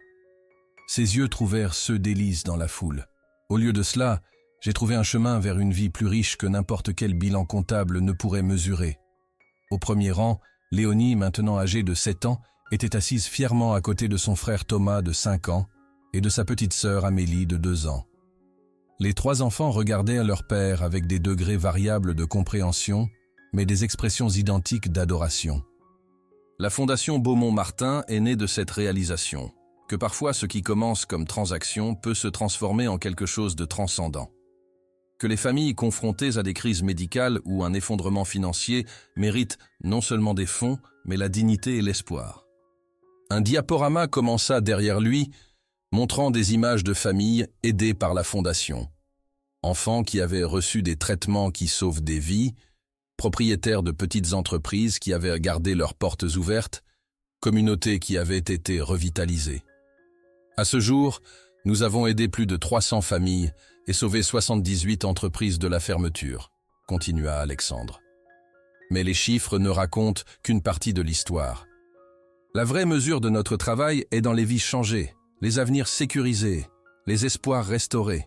Ses yeux trouvèrent ceux d'Élise dans la foule. « Au lieu de cela, J'ai trouvé un chemin vers une vie plus riche que n'importe quel bilan comptable ne pourrait mesurer. » Au premier rang, Léonie, maintenant âgée de 7 ans, était assise fièrement à côté de son frère Thomas de 5 ans et de sa petite sœur Amélie de 2 ans. Les 3 enfants regardaient leur père avec des degrés variables de compréhension, mais des expressions identiques d'adoration. La Fondation Beaumont-Martin est née de cette réalisation, que parfois ce qui commence comme transaction peut se transformer en quelque chose de transcendant. Que les familles confrontées à des crises médicales ou un effondrement financier méritent non seulement des fonds, mais la dignité et l'espoir. Un diaporama commença derrière lui, montrant des images de familles aidées par la Fondation. Enfants qui avaient reçu des traitements qui sauvent des vies, propriétaires de petites entreprises qui avaient gardé leurs portes ouvertes, communautés qui avaient été revitalisées. À ce jour, nous avons aidé plus de 300 familles et sauvé 78 entreprises de la fermeture, continua Alexandre. Mais les chiffres ne racontent qu'une partie de l'histoire. La vraie mesure de notre travail est dans les vies changées, les avenirs sécurisés, les espoirs restaurés.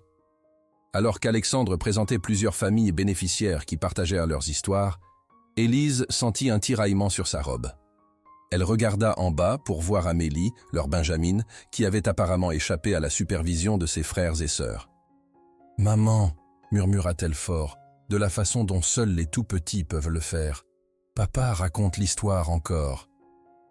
Alors qu'Alexandre présentait plusieurs familles bénéficiaires qui partageaient leurs histoires, Élise sentit un tiraillement sur sa robe. Elle regarda en bas pour voir Amélie, leur Benjamine, qui avait apparemment échappé à la supervision de ses frères et sœurs. « Maman, murmura-t-elle fort, de la façon dont seuls les tout-petits peuvent le faire. Papa raconte l'histoire encore. »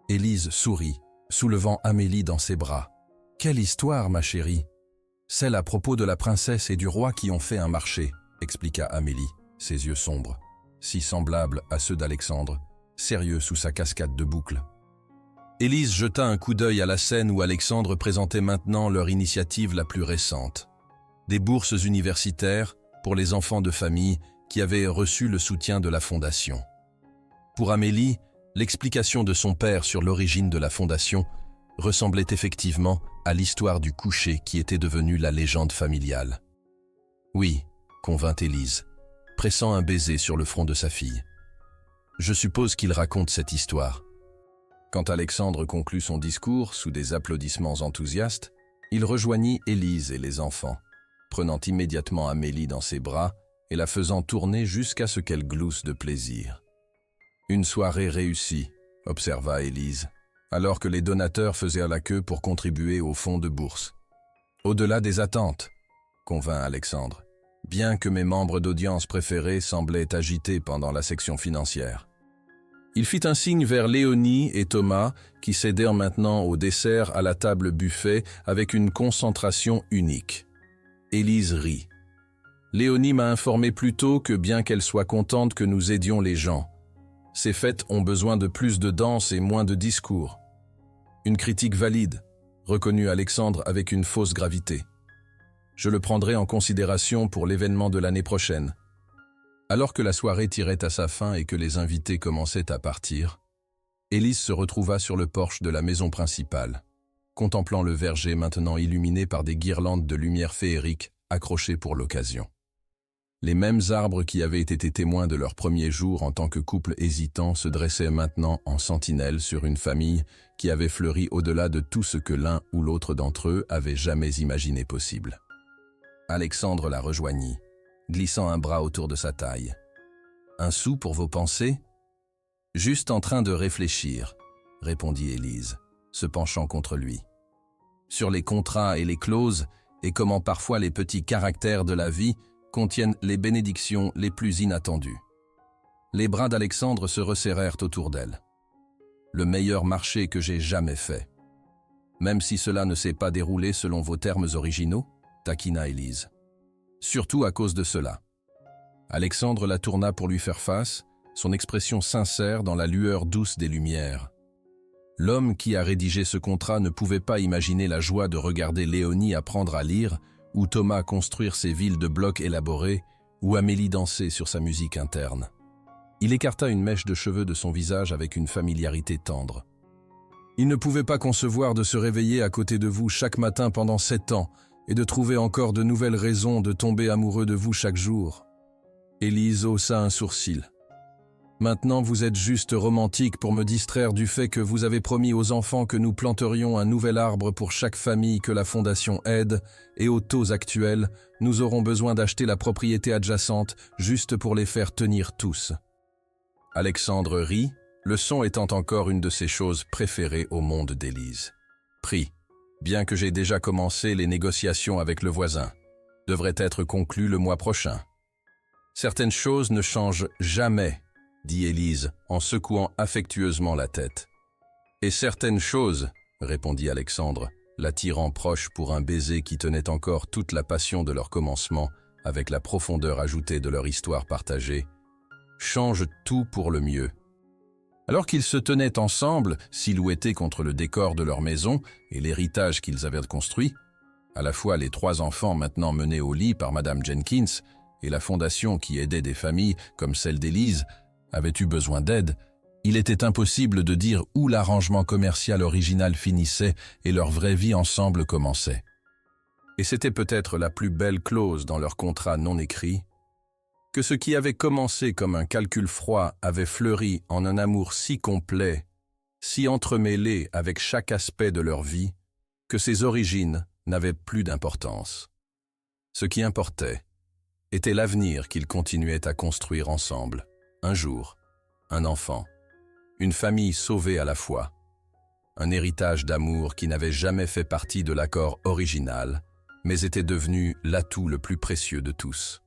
Élise sourit, soulevant Amélie dans ses bras. « Quelle histoire, ma chérie ?» « Celle à propos de la princesse et du roi qui ont fait un marché, » expliqua Amélie, ses yeux sombres, si semblables à ceux d'Alexandre, sérieux sous sa casquette de boucles. Élise jeta un coup d'œil à la scène où Alexandre présentait maintenant leur initiative la plus récente. Des bourses universitaires pour les enfants de famille qui avaient reçu le soutien de la Fondation. Pour Amélie, l'explication de son père sur l'origine de la Fondation ressemblait effectivement à l'histoire du coucher qui était devenue la légende familiale. « Oui, » convint Élise, pressant un baiser sur le front de sa fille. « Je suppose qu'il raconte cette histoire. » Quand Alexandre conclut son discours sous des applaudissements enthousiastes, il rejoignit Élise et les enfants, prenant immédiatement Amélie dans ses bras et la faisant tourner jusqu'à ce qu'elle glousse de plaisir. « Une soirée réussie, » observa Élise, alors que les donateurs faisaient à la queue pour contribuer au fonds de bourse. « Au-delà des attentes, » convint Alexandre, bien que mes membres d'audience préférés semblaient agités pendant la section financière. Il fit un signe vers Léonie et Thomas, qui cédèrent maintenant au dessert à la table buffet avec une concentration unique. Élise rit. « Léonie m'a informé plus tôt que bien qu'elle soit contente que nous aidions les gens, ces fêtes ont besoin de plus de danse et moins de discours. » Une critique valide, reconnut Alexandre avec une fausse gravité. « Je le prendrai en considération pour l'événement de l'année prochaine. » Alors que la soirée tirait à sa fin et que les invités commençaient à partir, Élise se retrouva sur le porche de la maison principale, contemplant le verger maintenant illuminé par des guirlandes de lumière féerique accrochées pour l'occasion. Les mêmes arbres qui avaient été témoins de leur premier jour en tant que couple hésitant se dressaient maintenant en sentinelle sur une famille qui avait fleuri au-delà de tout ce que l'un ou l'autre d'entre eux avait jamais imaginé possible. Alexandre la rejoignit, glissant un bras autour de sa taille. « Un sou pour vos pensées ?»« Juste en train de réfléchir, » répondit Élise, se penchant contre lui. « Sur les contrats et les clauses, et comment parfois les petits caractères de la vie contiennent les bénédictions les plus inattendues. » Les bras d'Alexandre se resserrèrent autour d'elle. « Le meilleur marché que j'ai jamais fait. » « Même si cela ne s'est pas déroulé selon vos termes originaux ?» taquina Élise. « Surtout à cause de cela. » Alexandre la tourna pour lui faire face, son expression sincère dans la lueur douce des lumières. L'homme qui a rédigé ce contrat ne pouvait pas imaginer la joie de regarder Léonie apprendre à lire, ou Thomas construire ses villes de blocs élaborés, ou Amélie danser sur sa musique interne. Il écarta une mèche de cheveux de son visage avec une familiarité tendre. Il ne pouvait pas concevoir de se réveiller à côté de vous chaque matin pendant 7 ans et de trouver encore de nouvelles raisons de tomber amoureux de vous chaque jour. Élise haussa un sourcil. Maintenant vous êtes juste romantique pour me distraire du fait que vous avez promis aux enfants que nous planterions un nouvel arbre pour chaque famille que la Fondation aide, et aux taux actuels, nous aurons besoin d'acheter la propriété adjacente juste pour les faire tenir tous. » Alexandre rit, le son étant encore une de ses choses préférées au monde d'Élise. Pris, bien que j'ai déjà commencé les négociations avec le voisin, devraient être conclues le mois prochain. Certaines choses ne changent jamais, dit Élise en secouant affectueusement la tête. Et certaines choses, répondit Alexandre, l'attirant proche pour un baiser qui tenait encore toute la passion de leur commencement avec la profondeur ajoutée de leur histoire partagée, changent tout pour le mieux. Alors qu'ils se tenaient ensemble, silhouettés contre le décor de leur maison et l'héritage qu'ils avaient construit, à la fois les 3 enfants maintenant menés au lit par Madame Jenkins et la fondation qui aidait des familles comme celle d'Élise avaient eu besoin d'aide, il était impossible de dire où l'arrangement commercial original finissait et leur vraie vie ensemble commençait. Et c'était peut-être la plus belle clause dans leur contrat non écrit, que ce qui avait commencé comme un calcul froid avait fleuri en un amour si complet, si entremêlé avec chaque aspect de leur vie, que ses origines n'avaient plus d'importance. Ce qui importait était l'avenir qu'ils continuaient à construire ensemble. Un jour, un enfant, une famille sauvée à la fois, un héritage d'amour qui n'avait jamais fait partie de l'accord original, mais était devenu l'atout le plus précieux de tous.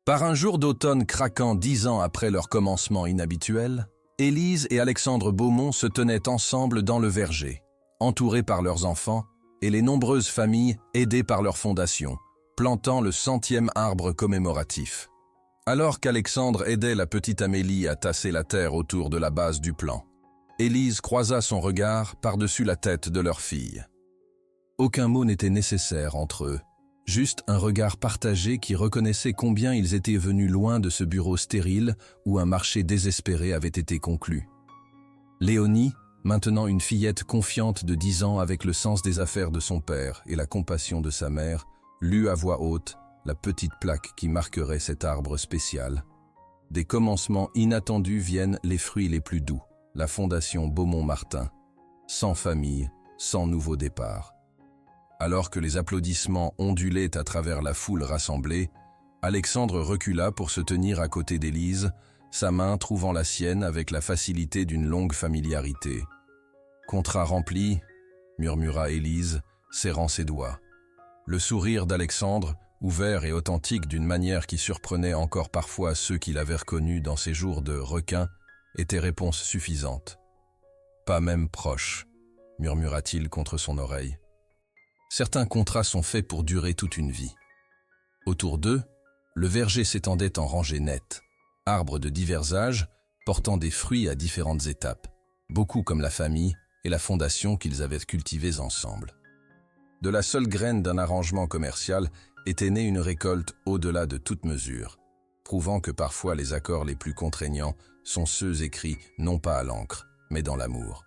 Par un jour d'automne craquant 10 ans après leur commencement inhabituel, Élise et Alexandre Beaumont se tenaient ensemble dans le verger, entourés par leurs enfants et les nombreuses familles aidées par leur fondation, plantant le 100e arbre commémoratif. Alors qu'Alexandre aidait la petite Amélie à tasser la terre autour de la base du plan, Élise croisa son regard par-dessus la tête de leur fille. Aucun mot n'était nécessaire entre eux, juste un regard partagé qui reconnaissait combien ils étaient venus loin de ce bureau stérile où un marché désespéré avait été conclu. Léonie, maintenant une fillette confiante de 10 ans avec le sens des affaires de son père et la compassion de sa mère, lut à voix haute la petite plaque qui marquerait cet arbre spécial. Des commencements inattendus viennent les fruits les plus doux, la Fondation Beaumont-Martin, sans famille, sans nouveau départ. Alors que les applaudissements ondulaient à travers la foule rassemblée, Alexandre recula pour se tenir à côté d'Élise, sa main trouvant la sienne avec la facilité d'une longue familiarité. « Contrat rempli » murmura Élise, serrant ses doigts. Le sourire d'Alexandre, ouvert et authentique d'une manière qui surprenait encore parfois ceux qui l'avaient reconnu dans ses jours de requin, était réponse suffisante. « Pas même proche » murmura-t-il contre son oreille. Certains contrats sont faits pour durer toute une vie. Autour d'eux, le verger s'étendait en rangées nettes, arbres de divers âges, portant des fruits à différentes étapes, beaucoup comme la famille et la fondation qu'ils avaient cultivées ensemble. De la seule graine d'un arrangement commercial était née une récolte au-delà de toute mesure, prouvant que parfois les accords les plus contraignants sont ceux écrits non pas à l'encre, mais dans l'amour.